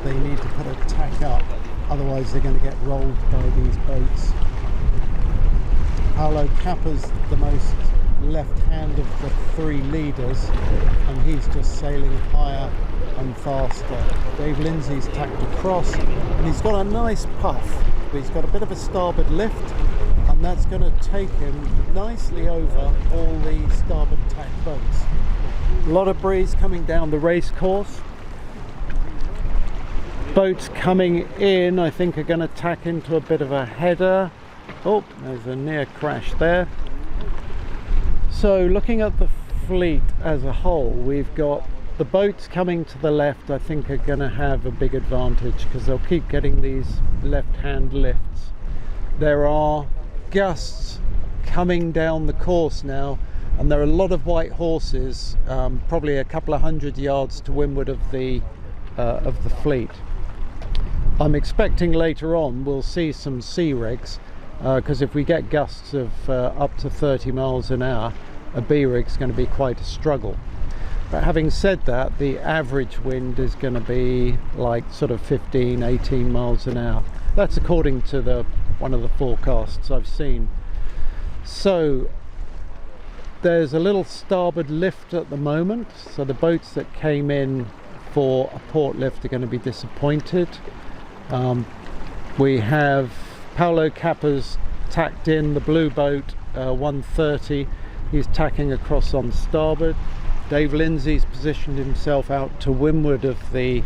they need to put a tack up, otherwise they're going to get rolled by these boats. Paulo Kappa's the most left hand of the three leaders, and he's just sailing higher and faster. Dave Lindsay's tacked across, and he's got a nice puff, but he's got a bit of a starboard lift, and that's going to take him nicely over all the starboard tack boats. A lot of breeze coming down the race course. boats coming in, I think, are going to tack into a bit of a header. Oh, there's a near crash there. So looking at the fleet as a whole, we've got the boats coming to the left, I think, are going to have a big advantage because they'll keep getting these left-hand lifts. There are gusts coming down the course now, and there are a lot of white horses, probably a couple of 100 yards to windward of the fleet. I'm expecting later on we'll see some sea rigs, because if we get gusts of up to 30 miles an hour, a B rig's going to be quite a struggle. But having said that, the average wind is going to be like sort of 15-18 miles an hour. That's according to one of the forecasts I've seen. So there's a little starboard lift at the moment, so the boats that came in for a port lift are going to be disappointed. We have Paolo Cappa's tacked in, the blue boat, 130. He's tacking across on starboard. Dave Lindsay's positioned himself out to windward of the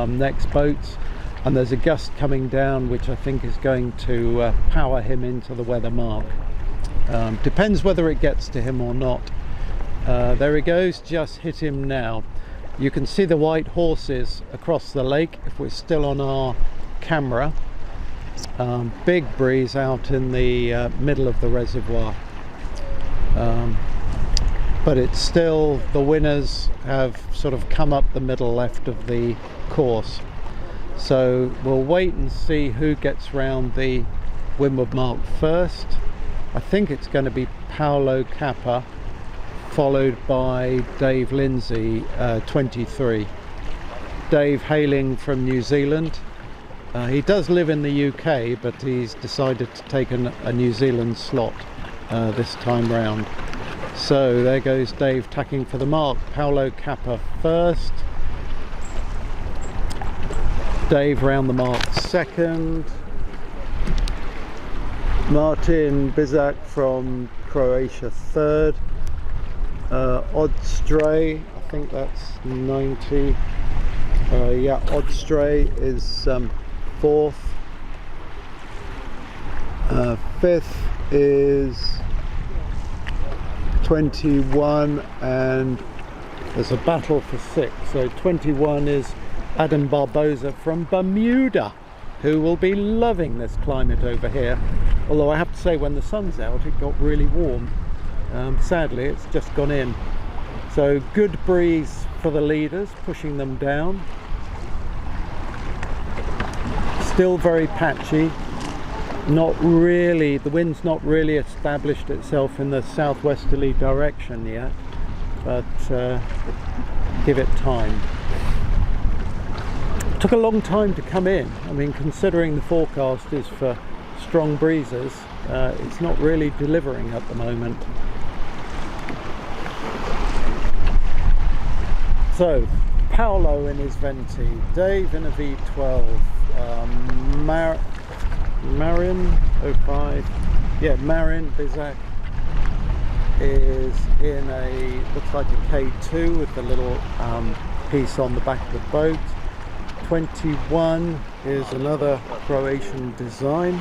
next boats, and there's a gust coming down which I think is going to power him into the weather mark. Depends whether it gets to him or not. There he goes, just hit him now. You can see the white horses across the lake if we're still on our camera. Big breeze out in the middle of the reservoir. But it's still, the winners have sort of come up the middle left of the course. So we'll wait and see who gets round the windward mark first. I think it's going to be Paolo Cappa, followed by Dave Lindsay, 23. Dave hailing from New Zealand. He does live in the UK, but he's decided to take a New Zealand slot this time round. So there goes Dave tacking for the mark. Paolo Cappa first. Dave round the mark second. Martin Bizak from Croatia third. Odstray, I think that's 90. Yeah, Odstray is fourth. Fifth is 21, and there's a battle for sixth. So 21 is Adam Barboza from Bermuda, who will be loving this climate over here. Although I have to say, when the sun's out, it got really warm. Sadly, it's just gone in. So good breeze for the leaders, pushing them down. Still very patchy. Not really, the wind's not really established itself in the southwesterly direction yet, but give it time. Took a long time to come in. I mean, considering the forecast is for strong breezes, it's not really delivering at the moment. So, Paolo in his Venti, Dave in a V12, Marin 05, yeah, Marin Bizak is in a, looks like a K2 with the little piece on the back of the boat. 21 is another Croatian design.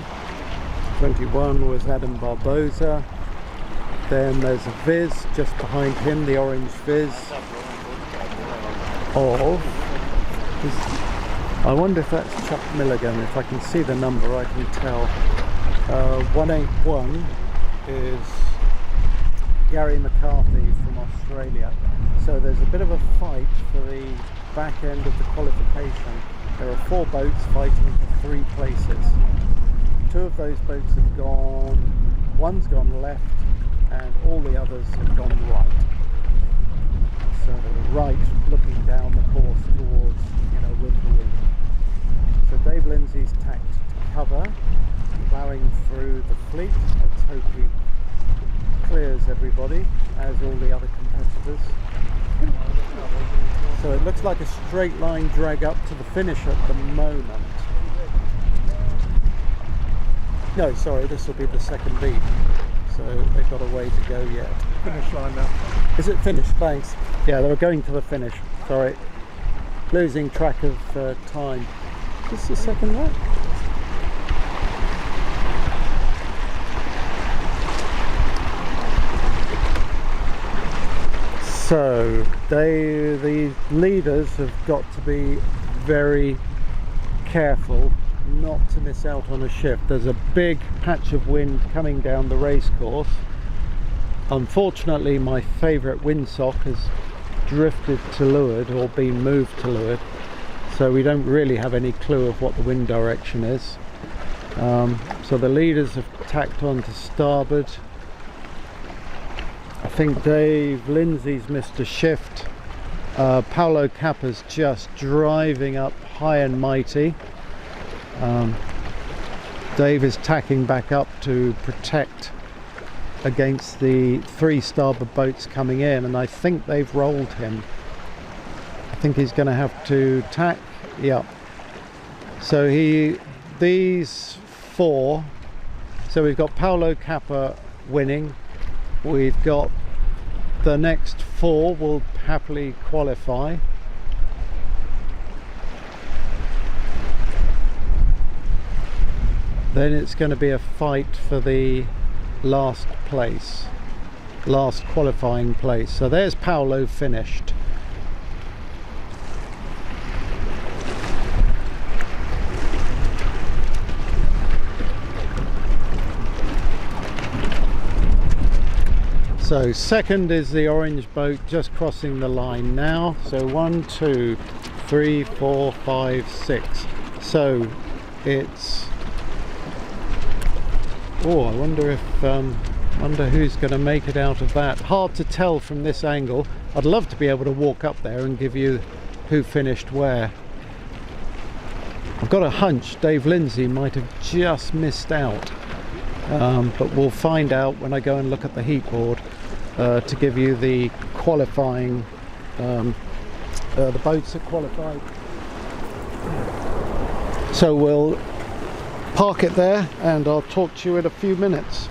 21 was Adam Barboza. Then there's a Viz just behind him, the orange Viz of, I wonder if that's Chuck Milligan. If I can see the number I can tell. 181 is Gary McCarthy from Australia. So there's a bit of a fight for the back end of the qualification. There are 4 boats fighting for 3 places. 2 of those boats have gone, one's gone left, and all the others have gone right. So right, looking down the course towards, with the wind. So Dave Lindsay's tacked to cover, ploughing through the fleet. Let's hope he clears everybody, as all the other competitors. So it looks like a straight line drag up to the finish at the moment. No, sorry, this will be the second beat. So they've got a way to go yet. Finish line now. Is it finished? Thanks. Yeah, they were going to the finish. Sorry. Losing track of time. Just a second there. So the leaders have got to be very careful not to miss out on a shift. There's a big patch of wind coming down the race course. Unfortunately, my favourite windsock has drifted to leeward or been moved to leeward, so we don't really have any clue of what the wind direction is. So the leaders have tacked on to starboard. I think Dave Lindsay's missed a shift. Paolo Cappa's just driving up high and mighty. Dave is tacking back up to protect against the 3 starboard boats coming in, and I think they've rolled him. I think he's going to have to tack. Yep. So these 4, so we've got Paolo Cappa winning. We've got the next 4 will happily qualify. Then it's going to be a fight for the last place, last qualifying place. So there's Paolo finished. So second is the orange boat just crossing the line now. So 1, 2, 3, 4, 5, 6. So it's, oh, I wonder if wonder who's going to make it out of that. Hard to tell from this angle. I'd love to be able to walk up there and give you who finished where. I've got a hunch Dave Lindsay might have just missed out, but we'll find out when I go and look at the heat board to give you the qualifying, the boats that qualified. So we'll park it there and I'll talk to you in a few minutes.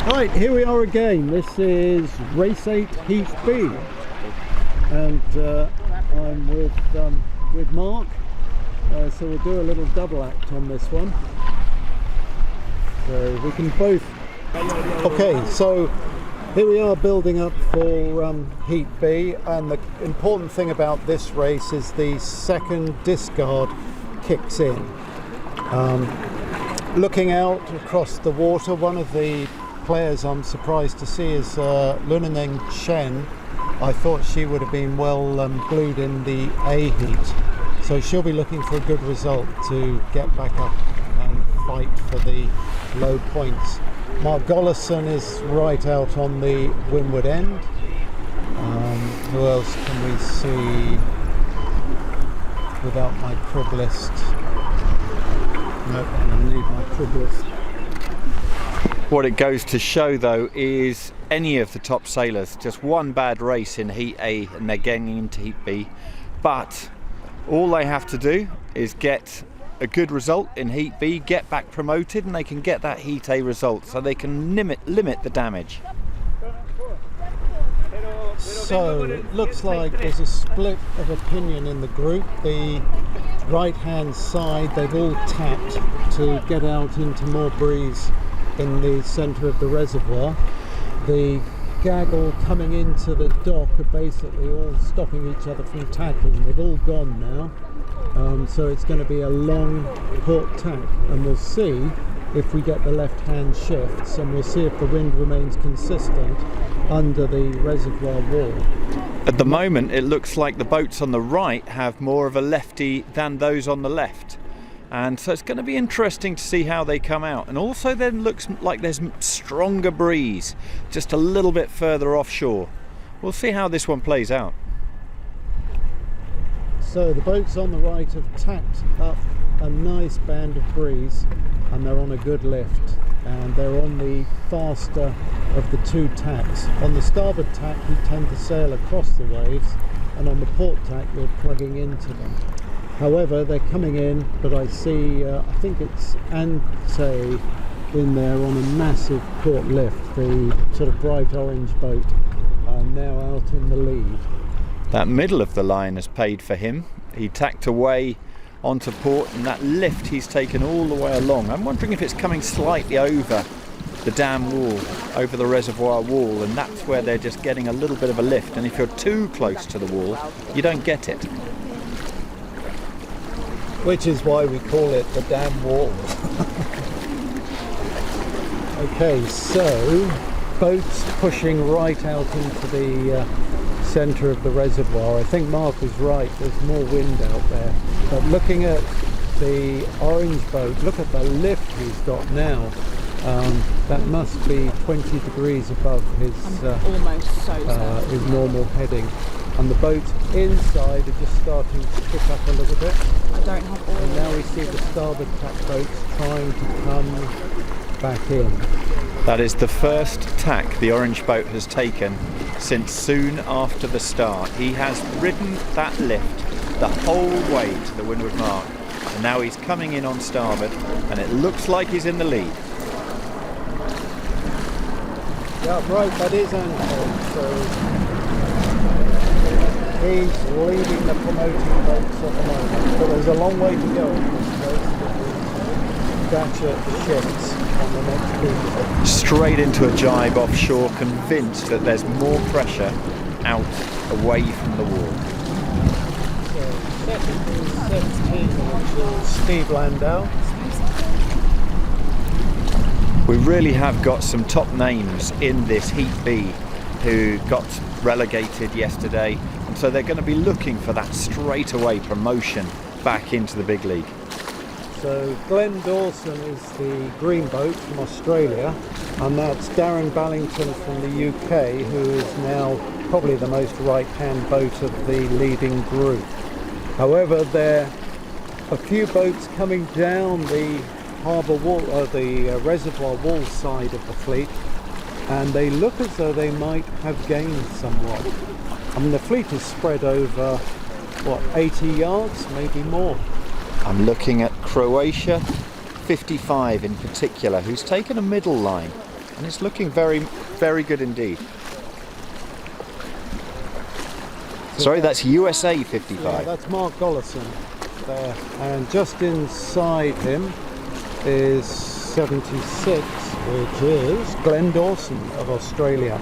Right, here we are again. This is Race 8 Heat B, and I'm with Mark, so we'll do a little double act on this one. So we can both... Okay, so here we are building up for Heat B, and the important thing about this race is the second discard kicks in. Looking out across the water, one of the players I'm surprised to see is Luneneng Chen. I thought she would have been well glued in the A heat, so she'll be looking for a good result to get back up and fight for the low points. Mark Gollison is right out on the windward end. Who else can we see without my crib list? Nope, I need my crib list. What it goes to show though is any of the top sailors, just one bad race in Heat A and they're getting into Heat B, but all they have to do is get a good result in Heat B, get back promoted, and they can get that Heat A result, so they can limit the damage. So it looks like there's a split of opinion in the group. The right hand side, they've all tapped to get out into more breeze in the centre of the reservoir. The gaggle coming into the dock are basically all stopping each other from tacking. They've all gone now, so it's going to be a long port tack, and we'll see if we get the left hand shifts, and we'll see if the wind remains consistent under the reservoir wall. At the moment it looks like the boats on the right have more of a lefty than those on the left, and so it's going to be interesting to see how they come out. And also then looks like there's stronger breeze just a little bit further offshore. We'll see how this one plays out. So the boats on the right have tacked up a nice band of breeze, and they're on a good lift, and they're on the faster of the two tacks. On the starboard tack you tend to sail across the waves, and on the port tack you're plugging into them. However, they're coming in, but I see, I think it's Ante in there on a massive port lift, the sort of bright orange boat, now out in the lead. That middle of the line has paid for him. He tacked away onto port, and that lift he's taken all the way along. I'm wondering if it's coming slightly over the dam wall, over the reservoir wall, and that's where they're just getting a little bit of a lift, and if you're too close to the wall you don't get it. Which is why we call it the dam wall. Okay, so boats pushing right out into the centre of the reservoir. I think Mark was right, there's more wind out there. But looking at the orange boat, look at the lift he's got now. That must be 20 degrees above his normal heading. And the boats inside are just starting to pick up a little bit. I don't have all. And now we see the starboard tack boats trying to come back in. That is the first tack the orange boat has taken since soon after the start. He has ridden that lift the whole way to the windward mark, and now he's coming in on starboard, and it looks like he's in the lead. Yeah, right, that is Ante. So he's leading the promoting boats at the moment, but there's a long way to go. Gotcha shifts on the next beat. Straight into a jibe offshore, convinced that there's more pressure out away from the wall. So second is 17, which is Steve Landau. We really have got some top names in this Heat B who got relegated yesterday, and so they're going to be looking for that straightaway promotion back into the big league. So Glenn Dawson is the green boat from Australia, and that's Darren Ballington from the UK, who is now probably the most right-hand boat of the leading group. However, there are a few boats coming down the harbour wall, or the reservoir wall side of the fleet, and they look as though they might have gained somewhat. I mean, the fleet is spread over, what, 80 yards, maybe more. I'm looking at Croatia, 55 in particular, who's taken a middle line. and it's looking very, very good indeed. Sorry, that's USA 55. Yeah, that's Mark Gollison there, and just inside him is 76, which is Glenn Dawson of Australia.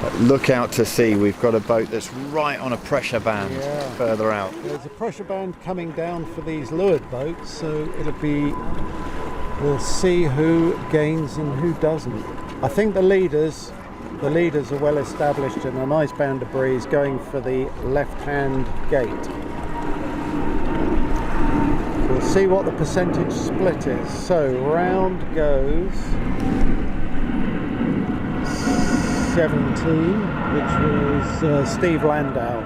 But look out to sea, we've got a boat that's right on a pressure band further out. There's a pressure band coming down for these leeward boats, so we'll see who gains and who doesn't. I think the leaders are well established in a nice band of breeze going for the left-hand gate. We'll see what the percentage split is. So round goes 17, which was Steve Landau.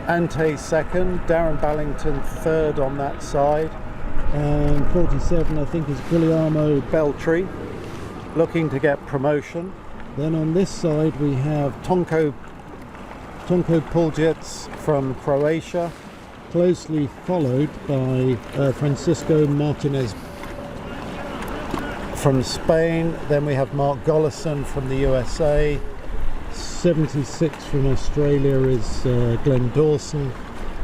Ante second, Darren Ballington third on that side, and 47 I think is Guglielmo Beltri, looking to get promotion. Then on this side we have Tonko Puljic from Croatia, closely followed by Francisco Martinez from Spain. Then we have Mark Gollison from the USA. 76 from Australia is Glenn Dawson.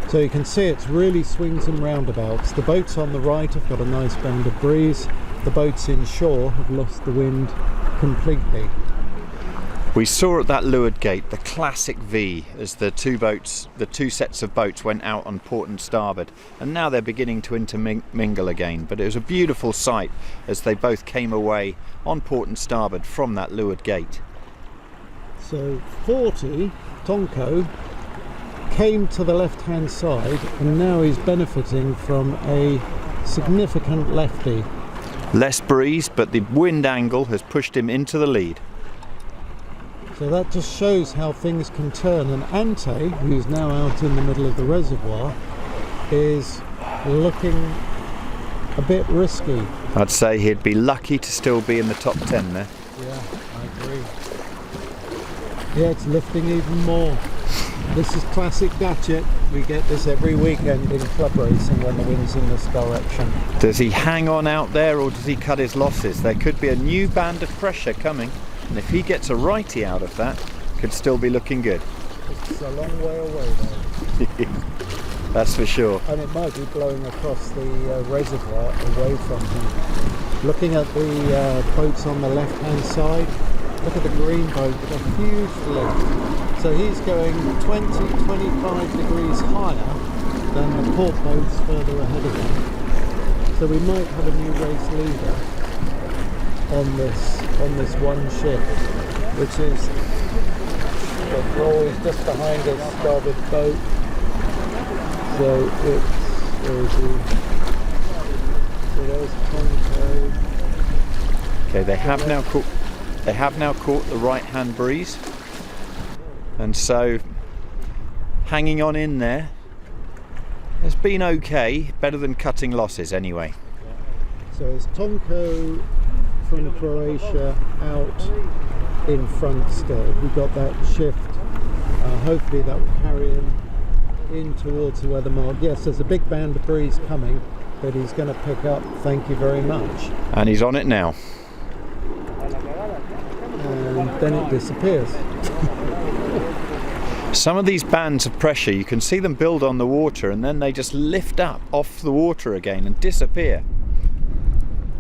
So you can see it's really swings and roundabouts. The boats on the right have got a nice band of breeze. The boats inshore have lost the wind completely. We saw at that leeward gate the classic V as the two sets of boats went out on port and starboard, and now they're beginning to intermingle again. But it was a beautiful sight as they both came away on port and starboard from that leeward gate. So 40, Tonko, came to the left hand side, and now he's benefiting from a significant lefty. Less breeze, but the wind angle has pushed him into the lead. So that just shows how things can turn, and Ante, who's now out in the middle of the reservoir, is looking a bit risky. I'd say he'd be lucky to still be in the top 10 there. Yeah, I agree. Yeah, it's lifting even more. This is classic Datchet. We get this every weekend in club racing when the wind's in this direction. Does he hang on out there, or does he cut his losses? There could be a new band of pressure coming, and if he gets a righty out of that, could still be looking good. It's a long way away though. That's for sure. And it might be blowing across the reservoir away from him. Looking at the boats on the left hand side, look at the green boat with a huge lift. So he's going 20-25 degrees higher than the port boats further ahead of him. So we might have a new race leader on this one ship, which is the always just behind us starboard boat. So there's Tonko. Okay, they have now caught the right hand breeze, and so hanging on in there has been okay, better than cutting losses anyway. So it's Tonko from Croatia out in front still. We've got that shift. Hopefully that will carry him in towards the weather mark. Yes, there's a big band of breeze coming, but he's going to pick up. Thank you very much. And he's on it now. And then it disappears. Some of these bands of pressure, you can see them build on the water and then they just lift up off the water again and disappear.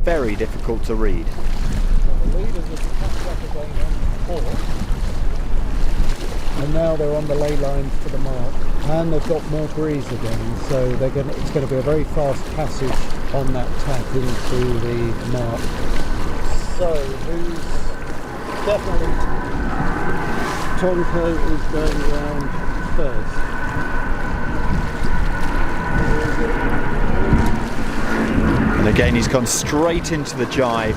Very difficult to read. The leaders have catch up again on port, and now they're on the ley lines to the mark, and they've got more breeze again, so it's going to be a very fast passage on that tack into the mark. So who's definitely Tonko is going round first. And again he's gone straight into the jibe,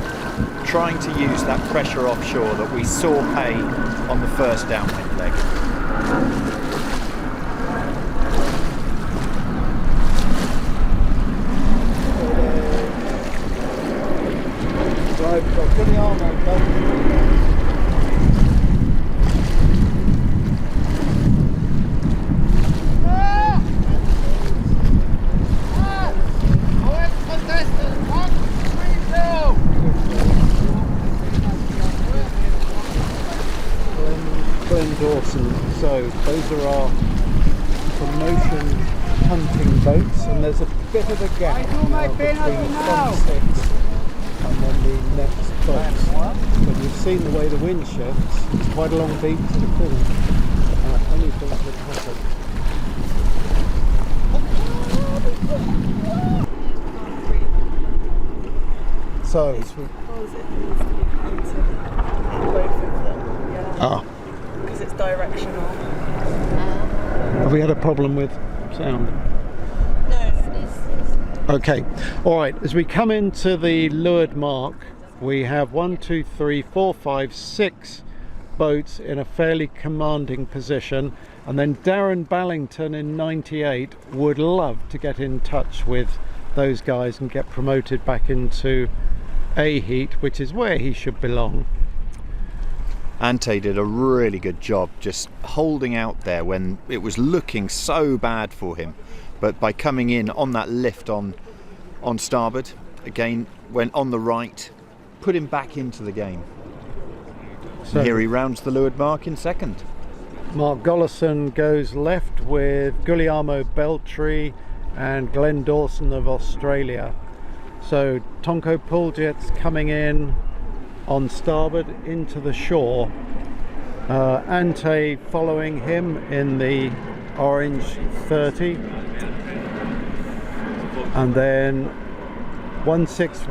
trying to use that pressure offshore that we saw pay on the first downwind leg. Right, we've got Guglielmo Beltri. Dawson. So those are our promotion hunting boats, and there's a bit of a gap now between front six and then the next boats. But you've seen the way the wind shifts, it's quite a long beat to the pool. Anything could happen. So Because it needs to be counted, both of them, yeah. Because it's directional. Have we had a problem with sound? No. Okay, all right, as we come into the leeward mark, we have 1, 2, 3, 4, 5, 6 boats in a fairly commanding position, and then Darren Ballington in 98 would love to get in touch with those guys and get promoted back into A heat, which is where he should belong. Ante did a really good job just holding out there when it was looking so bad for him, but by coming in on that lift on starboard, again went on the right, put him back into the game. So here he rounds the leeward mark in second. Mark Gollison goes left with Guglielmo Beltri and Glenn Dawson of Australia. So Tonko Puljet's coming in on starboard into the shore. Ante following him in the orange 30. And then 116,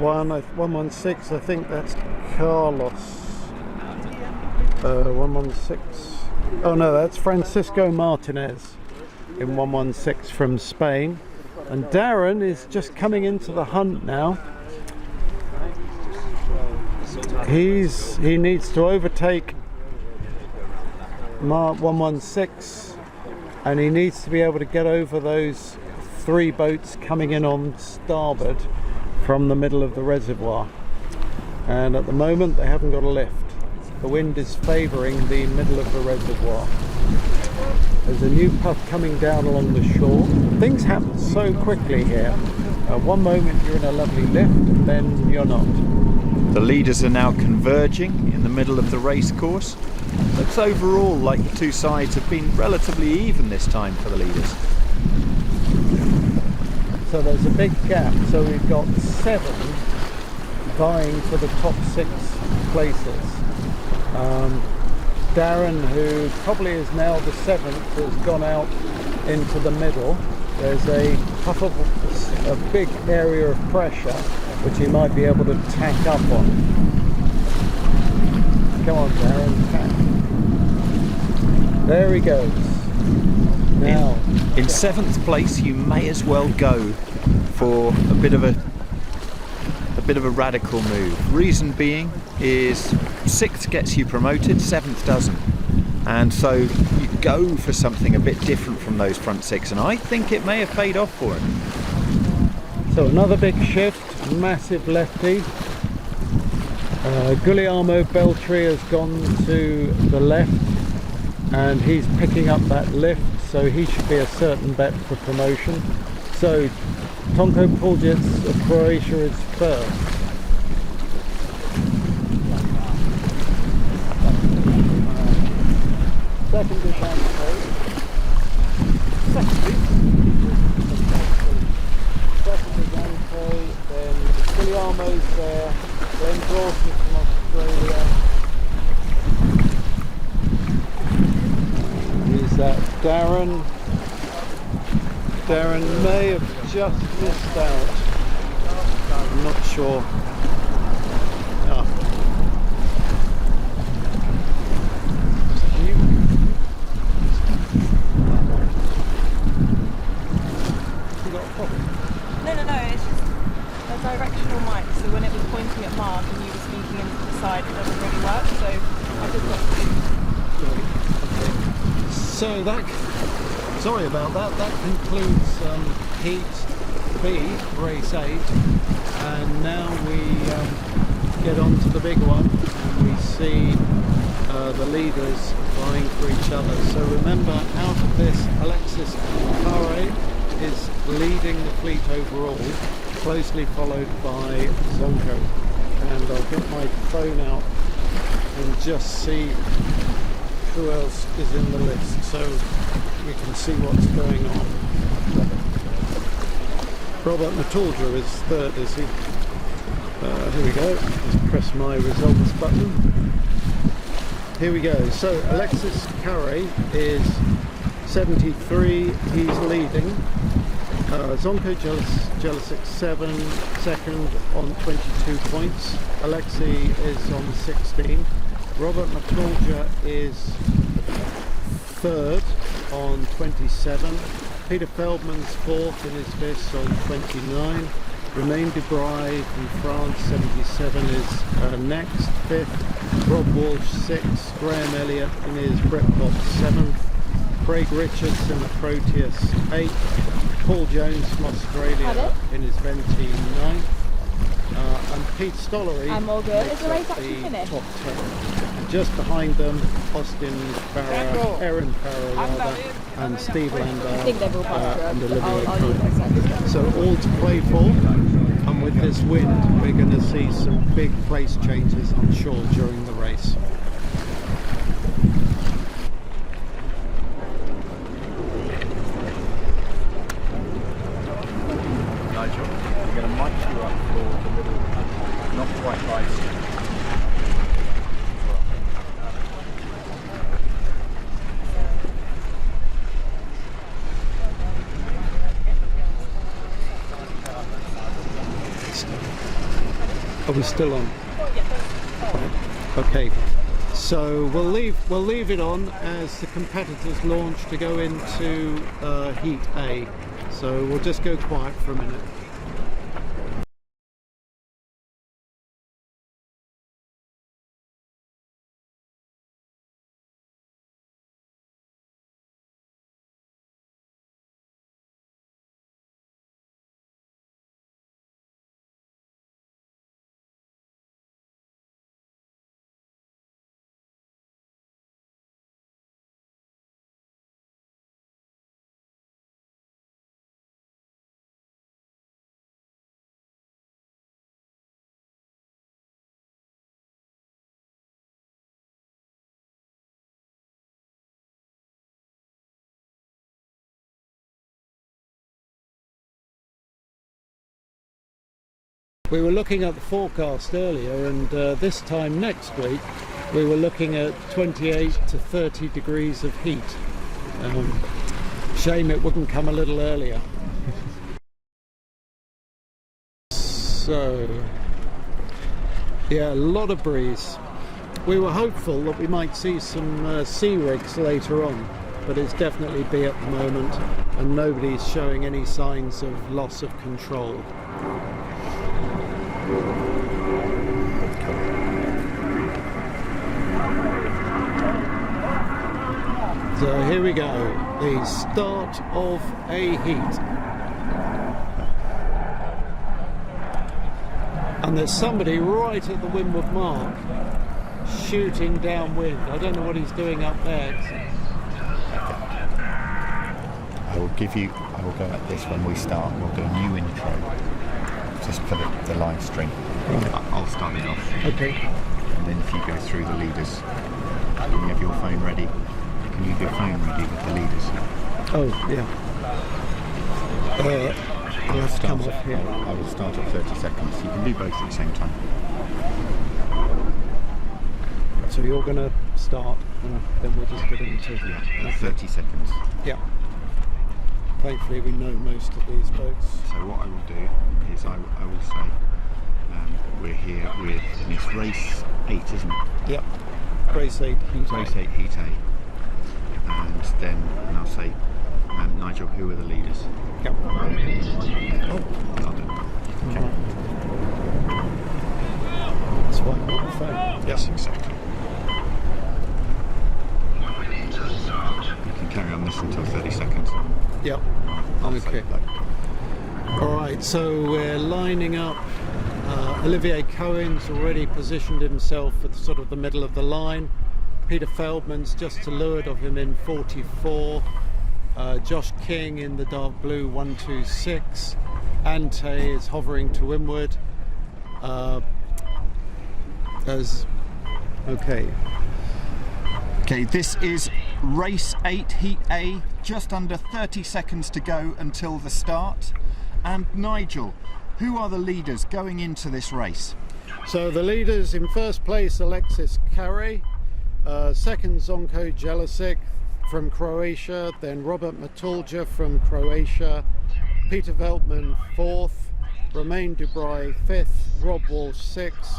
I think that's Carlos. 116. Oh no, that's Francisco Martinez in 116 from Spain. And Darren is just coming into the hunt now. He needs to overtake Mark 116, and he needs to be able to get over those 3 boats coming in on starboard from the middle of the reservoir. And at the moment they haven't got a lift. The wind is favouring the middle of the reservoir. There's a new puff coming down along the shore. Things happen so quickly here. One moment you're in a lovely lift, and then you're not. The leaders are now converging in the middle of the race course. Looks overall like the two sides have been relatively even this time for the leaders. So there's a big gap. So we've got 7 vying for the top 6 places. Darren, who probably is now the 7th, has gone out into the middle. There's a big area of pressure which he might be able to tack up on. Come on, Darren, tack. There he goes. Now, in 7th place, you may as well go for a bit of a radical move. Reason being is 6th gets you promoted, 7th doesn't, and so you go for something a bit different from those front 6, and I think it may have paid off for him. So another big shift, massive lefty. Guglielmo Beltri has gone to the left, and he's picking up that lift, so he should be a certain bet for promotion. So Tonko Puljic of Croatia is first. Second is Ante. Second is Ante, then Guglielmo's there, Glenn Dawson from Australia. Is that Darren? Darren may have just missed out. I'm not sure. Oh. You got a problem? No, it's just a directional mic, so when it was pointing at Mark and you were speaking into the side, it doesn't really work, so I just got to... So that, sorry about that, that concludes Heat B, Race 8, and now we get on to the big one, and we see the leaders vying for each other. So remember, out of this, Alexis Pare is leading the fleet overall, closely followed by Zonko. And I'll get my phone out and just see who else is in the list so we can see what's going on. Robert Matulja is third, is he? Here we go. Just press my results button. Here we go. So Alexis Carey is 73. He's leading. Zonko Jelicic 7, second on 22 points. Alexei is on 16. Robert Matulja is third on 27. Peter Feldman's fourth in his fifth on 29. Romain Dubray from France, 77, is next, fifth. Rob Walsh, sixth. Graham Elliott in his Britpop, seventh. Craig Richards in the Proteus, eighth. Paul Jones from Australia in his Venti, ninth. And Pete Stollery I'm all good. Is the race actually finished? Top 10. And just behind them, Austin Farrer, Erin Farrer rather, and Steve Landau and Olivia Cohen. So all to play for, and with this wind we're going to see some big place changes, I'm sure, during the race. Nigel, we're going to mic you up for the middle, not quite right. Are we still on? Okay, so we'll leave it on as the competitors launch to go into Heat A. So we'll just go quiet for a minute. We were looking at the forecast earlier, and this time next week we were looking at 28 to 30 degrees of heat. Shame it wouldn't come a little earlier. So, yeah, a lot of breeze. We were hopeful that we might see some sea rigs later on, but it's definitely B at the moment, and nobody's showing any signs of loss of control. So here we go, the start of a heat. And there's somebody right at the windward mark, shooting downwind. I don't know what he's doing up there. I will go at this when we start. We'll do a new intro, just for the live stream. Right. I'll start it off. Okay. And then if you go through the leaders, can you have your phone ready? Can you have your phone ready with the leaders? Oh, yeah. I'll have to come off here. I will start at 30 seconds. You can do both at the same time. So you're going to start, and then we'll just get into it. Yeah, 30 seconds. Yeah. Thankfully we know most of these boats. So what I will do is I will say we're here with, and it's race 8, isn't it? Yep. Race 8 Heat A. Race 8 Heat A. And I'll say, Nigel, who are the leaders? Yep. Oh, I'll do it. Okay. That's why I'm on the phone. Yes, exactly. You can carry on this until 30 seconds. Yep. I'll Okay. say play. Alright, so we're lining up. Olivier Cohen's already positioned himself at sort of the middle of the line. Peter Feldman's just to leeward of him in 44. Josh King in the dark blue 126. Ante is hovering to windward. Okay. Okay, this is race 8, heat A, just under 30 seconds to go until the start. And Nigel, who are the leaders going into this race? So the leaders in first place, Alexis Carey, second Zonko Jelicic from Croatia, then Robert Matulja from Croatia, Peter Veltman fourth, Romain Dubreuil fifth, Rob Walsh sixth,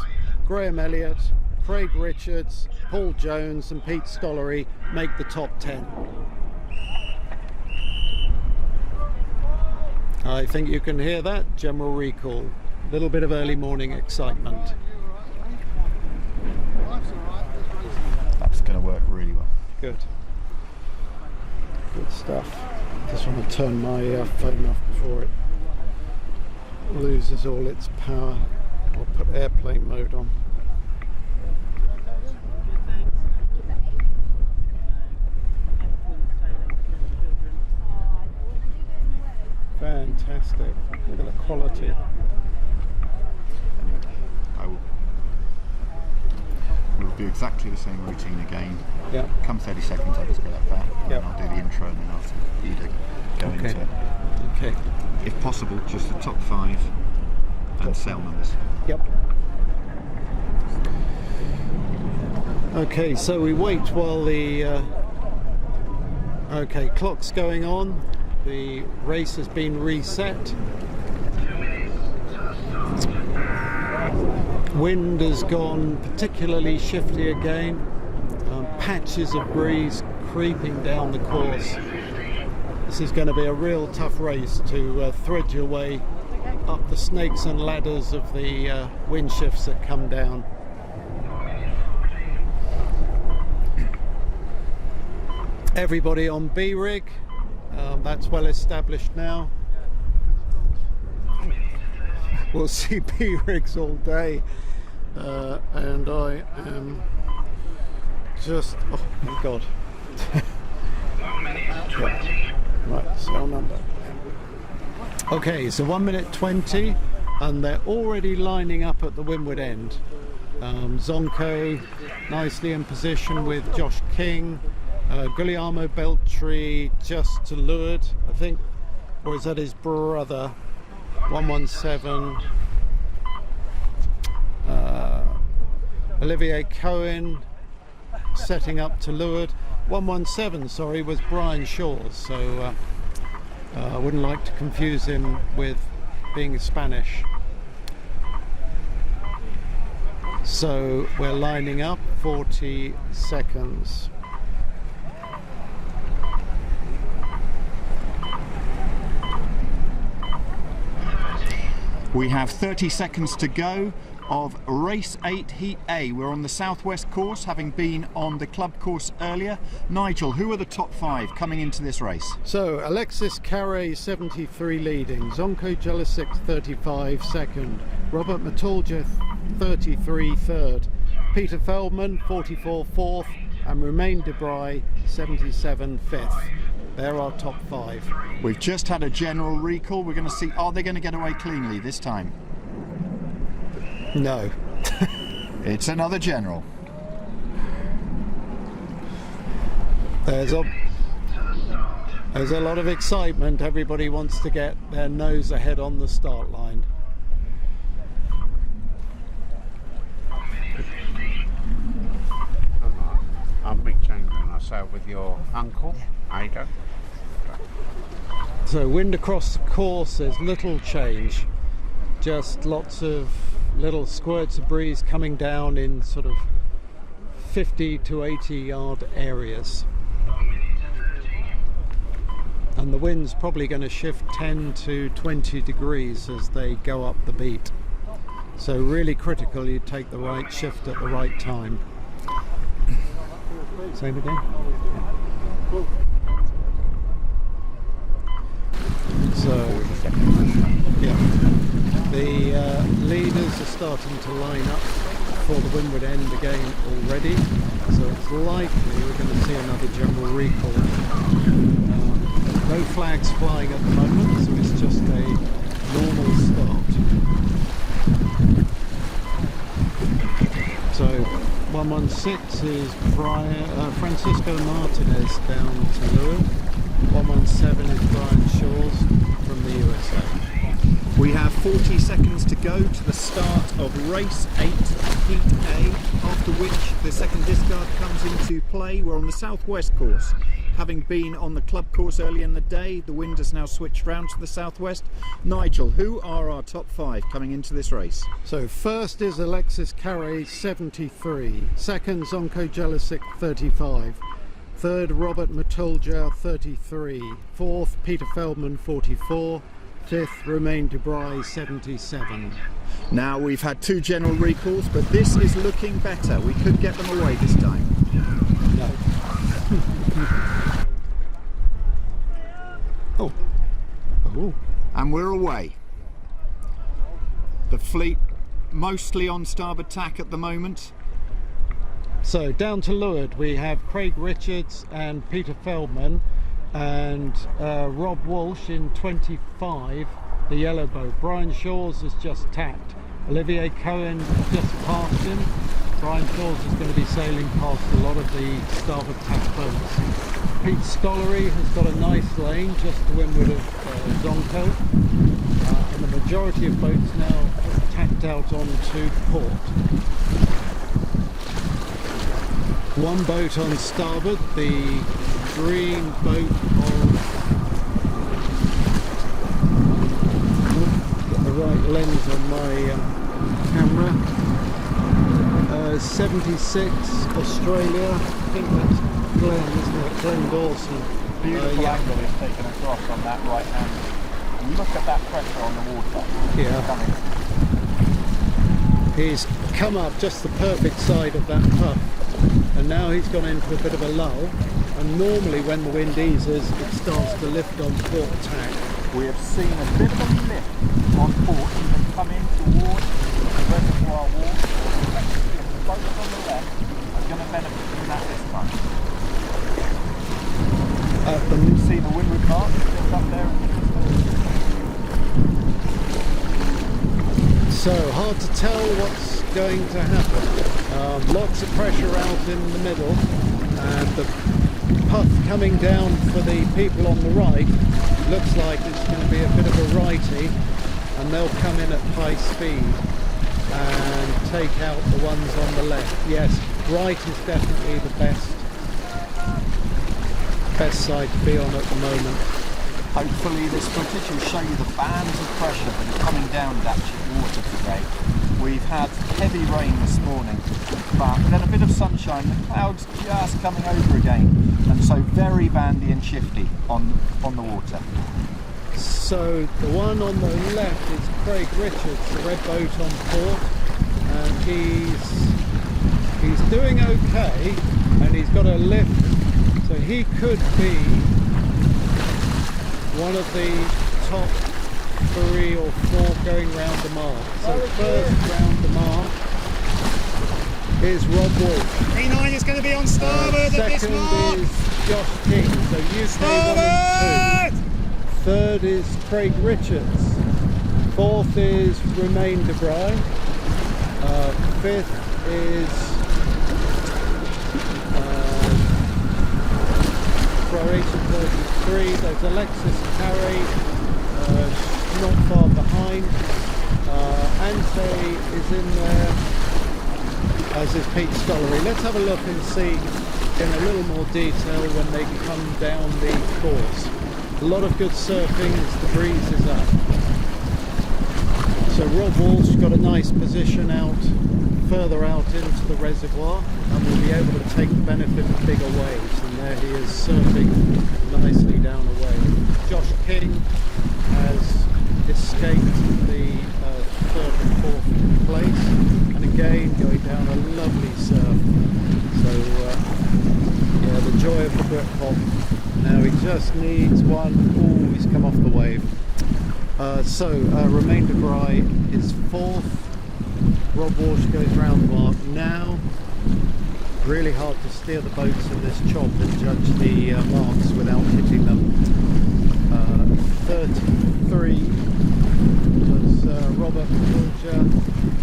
Graham Elliott, Craig Richards, Paul Jones and Pete Stollery make the top 10. I think you can hear that, general recall. A little bit of early morning excitement. That's going to work really well. Good. Good stuff. Just want to turn my phone off before it loses all its power. I'll put airplane mode on. Fantastic. Look at the quality. Anyway, we'll do exactly the same routine again. Yeah. Come 30 seconds, I'll just go like that. And Yep. then I'll do the intro and then ask you to go Okay. into it. Okay. If possible, just the top 5 and sail numbers. Yep. Okay, so we wait while the clock's going on. The race has been reset. Wind has gone particularly shifty again. Patches of breeze creeping down the course. This is going to be a real tough race to thread your way up the snakes and ladders of the wind shifts that come down. Everybody on B rig, that's well established now. We'll see B rigs all day, and I am just, oh my god. 1 minute 20. Right, cell number. Okay, so 1 minute 20, and they're already lining up at the windward end. Zonko nicely in position with Josh King, Guglielmo Beltri just to leeward, I think, or is that his brother? 117. Olivier Cohen setting up to leeward. 117, sorry, was Brian Shaw's, so I wouldn't like to confuse him with being Spanish. So we're lining up 40 seconds. We have 30 seconds to go of race 8 heat A. We're on the southwest course, having been on the club course earlier. Nigel, who are the top 5 coming into this race? So Alexis Carey 73 leading, Zonko Jelicic 35 second, Robert Matulja 33 third, Peter Feldman 44 fourth, and Romain Dubreuil 77 fifth. They're our top 5. We've just had a general recall. We're going to see, are they going to get away cleanly this time? No. It's another general. There's a lot of excitement. Everybody wants to get their nose ahead on the start line. I'm Mick Chamberlain. I sail with your uncle, Ada. So wind across the course, there's little change. Just lots of little squirts of breeze coming down in sort of 50 to 80 yard areas. And the wind's probably going to shift 10 to 20 degrees as they go up the beat. So really critical you take the right shift at the right time. Same again? So, yeah, the leaders are starting to line up for the windward end again already, so it's likely we're going to see another general recall. No flags flying at the moment, so it's just a normal start. So 116 is Francisco Martinez down to Lewis. 117 is Brian Shaw's from the USA. We have 40 seconds to go to the start of race 8, heat A, after which the second discard comes into play. We're on the southwest course. Having been on the club course early in the day, the wind has now switched round to the southwest. Nigel, who are our top 5 coming into this race? So first is Alexis Carey, 73. Second, Zonko Jelicic, 35. Third, Robert Matulja, 33. Fourth, Peter Feldman, 44. Fifth, Romain Debray, 77. Now we've had 2 general recalls, but this is looking better. We could get them away this time. No. Oh. Oh. And we're away. The fleet mostly on starboard tack at the moment. So down to leeward we have Craig Richards and Peter Feldman and Rob Walsh in 25, the yellow boat. Brian Shaw's has just tacked. Olivier Cohen just passed him. Brian Shaw's is going to be sailing past a lot of the starboard tack boats. Pete Stollery has got a nice lane just to windward of Zonko, and the majority of boats now have tacked out onto port. One boat on starboard, the green boat of, get the right lens on my camera, 76 Australia, I think that's Glenn, isn't it? Glenn Dawson. Beautiful angle is taken across on that right hand. And look at that pressure on the water. Yeah. He's come up just the perfect side of that puff, and now he's gone into a bit of a lull, and normally when the wind eases it starts to lift on port tack. We have seen a bit of a lift on port, even come in towards the reservoir wall. The boats on the left are going to benefit from that this time. You can see the windward mark just up there in the distance. So hard to tell what's going to happen. Lots of pressure out in the middle, and the puff coming down for the people on the right looks like it's going to be a bit of a righty, and they'll come in at high speed and take out the ones on the left. Yes, right is definitely the best side to be on at the moment. Hopefully this footage will show you the bands of pressure that are coming down Datchet water today. We've had heavy rain this morning, but then a bit of sunshine, the clouds just coming over again, and so very bandy and shifty on the water. So the one on the left is Craig Richards, the red boat on port, and he's doing okay, and he's got a lift, so he could be one of the top 3 or 4 going round the mark. So first round the mark is Rob Wolf. 39 is going to be on starboard at this mark. Second is Josh King, so UK 1 and 2. Third is Craig Richards. Fourth is Romain Debray. Fifth is Croatian 33. There's Alexis Carey, not far behind. Ante is in there, as is Pete Stollery. Let's have a look and see in a little more detail when they come down the course. A lot of good surfing as the breeze is up. So Rob Walsh got a nice position out, further out into the reservoir, and will be able to take the benefit of bigger waves, and there he is surfing nicely down a wave. Josh King has escaped the 3rd and 4th place, and again going down a lovely surf. So yeah, the joy of the grip hop. Now he just needs one. Oh, he's come off the wave. Romain Debray is 4th. Rob Walsh goes round the mark now. Really hard to steer the boats in this chop and judge the marks without hitting them. 33 was Robert Matulja,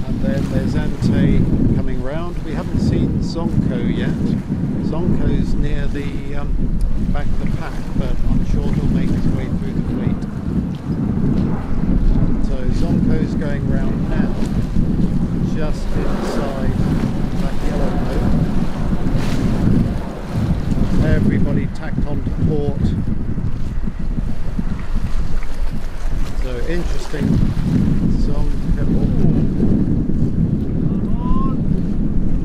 and then there's Ante coming round. We haven't seen Zonko yet. Zonko's near the back of the pack, but I'm sure he'll make his way through the fleet. So Zonko's going round now, just inside that yellow boat. Everybody tacked onto port. So interesting. Zonko.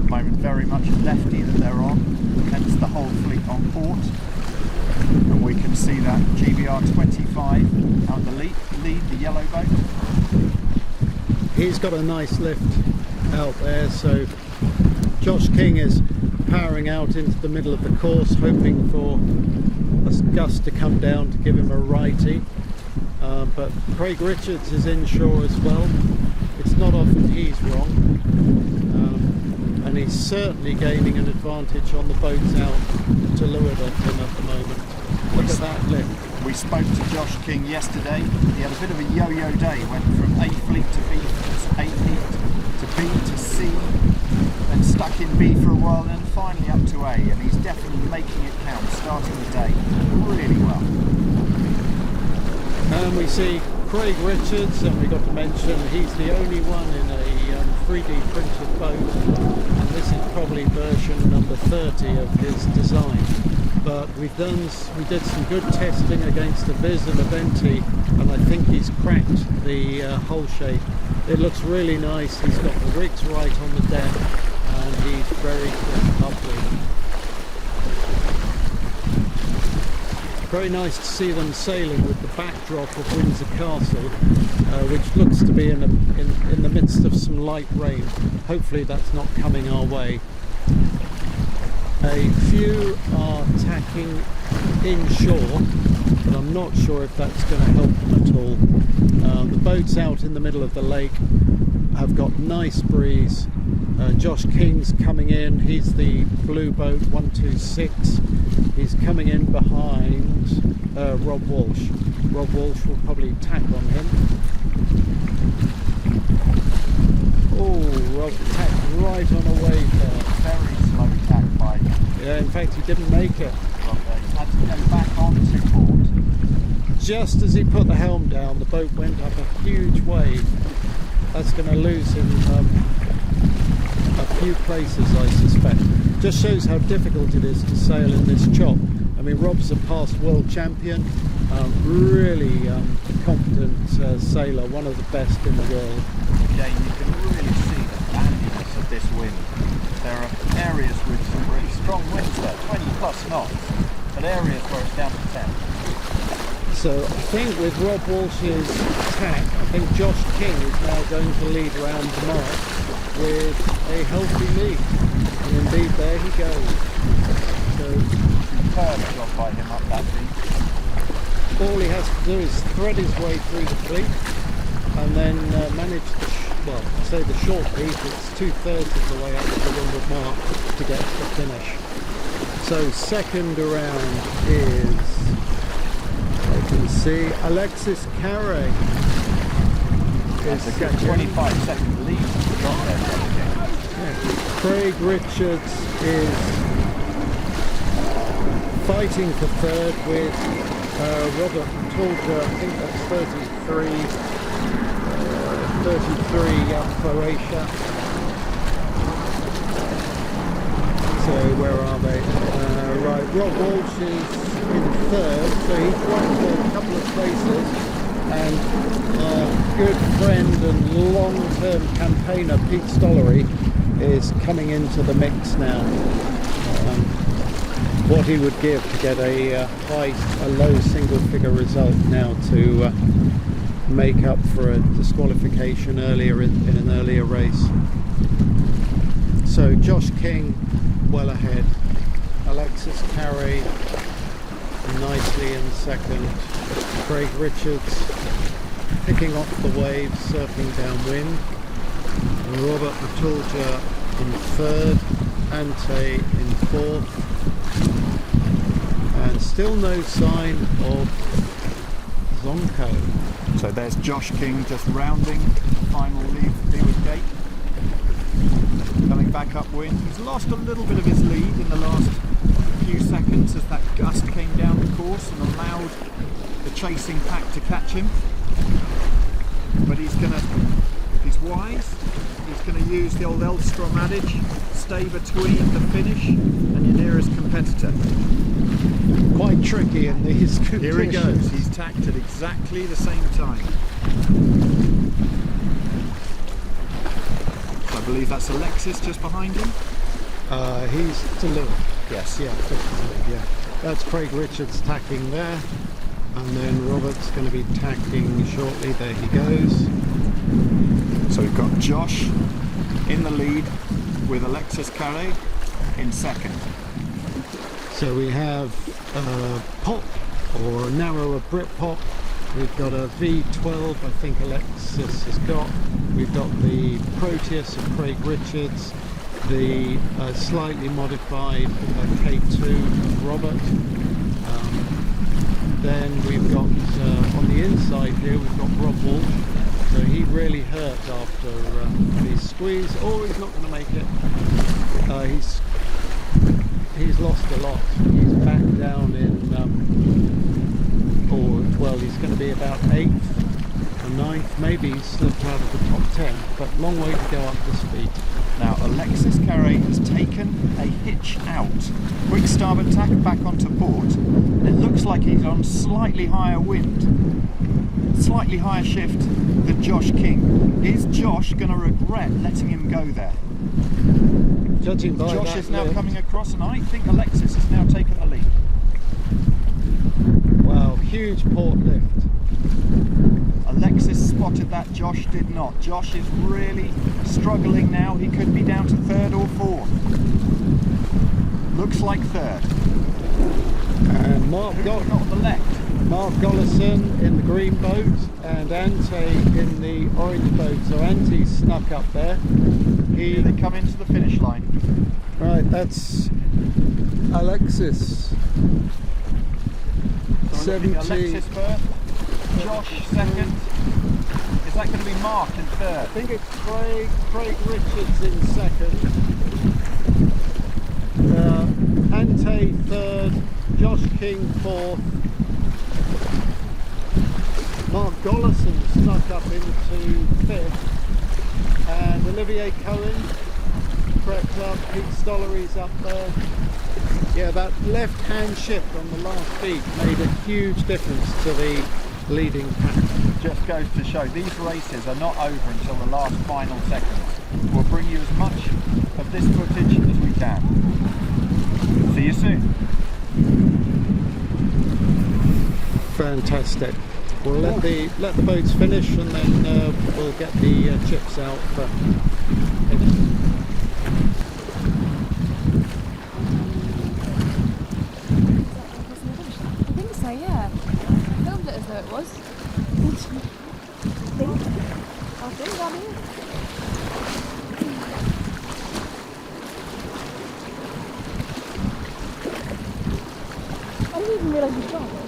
Moment very much lefty that they're on, hence the whole fleet on port. And we can see that GBR 25 out the lead, the yellow boat. He's got a nice lift out there, so Josh King is powering out into the middle of the course, hoping for a gust to come down to give him a righty. But Craig Richards is inshore as well. It's not often he's wrong. And he's certainly gaining an advantage on the boats out to leeward of him at the moment. Look at that lift. We spoke to Josh King yesterday. He had a bit of a yo-yo day, went from AFLEET to B, AFLEET to B to C, then stuck in B for a while, then finally up to A, and he's definitely making it count, starting the day really well. And we see Craig Richards, and we got to mention he's the only one in a 3D printed boat, and this is probably version number 30 of his design. But we did some good testing against the Viz and the Venti, and I think he's cracked the hull shape. It looks really nice. He's got the rigs right on the deck, and he's very lovely. Very nice to see them sailing with the backdrop of Windsor Castle, which looks to be in the midst of some light rain. Hopefully that's not coming our way. A few are tacking inshore, but I'm not sure if that's going to help them at all. The boats out in the middle of the lake have got nice breeze. Josh King's coming in. He's the blue boat 126. He's coming in behind Rob Walsh. Rob Walsh will probably tack on him. Oh, Rob tacked right on a wave there. Very slow tack by him. Yeah, in fact he didn't make it. He had to go back onto port. Just as he put the helm down, the boat went up a huge wave. That's going to lose him a few places, I suspect. Just shows how difficult it is to sail in this chop. I mean, Rob's a past world champion, really competent sailor, one of the best in the world. Again, you can really see the bandiness of this wind. There are areas with some really strong winds there, 20 plus knots, but areas where it's down to 10. So I think with Rob Walsh's tack, I think Josh King is now going to lead round the mark with a healthy lead. And indeed, there he goes. So Superb job by him up that beach. all he has to do is thread his way through the fleet and then manage the, say the short beat. It's 2/3 of the way up to the windward mark to get to the finish. So second around is, I can see, Alexis Carey. That's a good 25-second lead he's got there. Yeah. Craig Richards is fighting for third with Robert Tulger. I think that's 33 Croatia. So where are they? Right, Rob Walsh is in third, so he's won for a couple of places, and our good friend and long-term campaigner Pete Stollery is coming into the mix now. What he would give to get a low single-figure result now to make up for a disqualification earlier in an earlier race. So Josh King well ahead, Alexis Carey nicely in second, Craig Richards picking up the waves, surfing downwind, Robert Matulja in third, Ante in fourth, and still no sign of Zonko. So there's Josh King just rounding the final leeward gate. back upwind. He's lost a little bit of his lead in the last few seconds as that gust came down the course and allowed the chasing pack to catch him. But he's wise. He's going to use the old Elstrom adage, stay between the finish and your nearest competitor. Quite tricky in these conditions. Here he goes, he's tacked at exactly the same time. So I believe that's Alexis just behind him. He's to lead. Yes. Yeah, to lead, yeah. That's Craig Richards tacking there. And then Robert's going to be tacking shortly. There he goes. So we've got Josh in the lead with Alexis Carré in second. So we have pop or narrower Brit pop. We've got a V12, I think Alexis has got. We've got the Proteus of Craig Richards, the slightly modified K2 of Robert. Then we've got on the inside here we've got Rob Walsh. So he really hurt after his squeeze. Oh, he's not going to make it. He's lost a lot. He's back down in, well, he's going to be about 8th or 9th. Maybe he's slipped out of the top 10, but long way to go up the speed. Now Alexis Carré has taken a hitch out. Quick starboard tack back onto port. And it looks like he's on slightly higher wind, slightly higher shift than Josh King. Is Josh going to regret letting him go there? Judging by Josh that is now lift, coming across, and I think Alexis has now taken the lead. wow, huge port lift. Alexis spotted that, Josh did not. Josh is really struggling now. He could be down to 3rd or 4th. Looks like 3rd. And Mark on the left. Gollison in the green boat and Ante in the orange boat. So Ante's snuck up there. Here they come into the finish line. Right, that's Alexis. So we're looking at 70. Alexis first. Josh second. Is that going to be Mark in 3rd? I think it's Craig Richards in 2nd. Ante 3rd. Josh King 4th. Mark Gollison snuck up into 5th. And Olivier Cohen crept up. Pete Stollery's up there. Yeah, that left-hand shift on the last beat made a huge difference to the leading pack. Just goes to show these races are not over until the last final seconds. We'll bring you as much of this footage as we can. See you soon. Fantastic. We'll let the boats finish and then we'll get the chips out for editing. I think so, yeah. I filmed it as though it was. I think I'm here. I didn't even realise you dropped.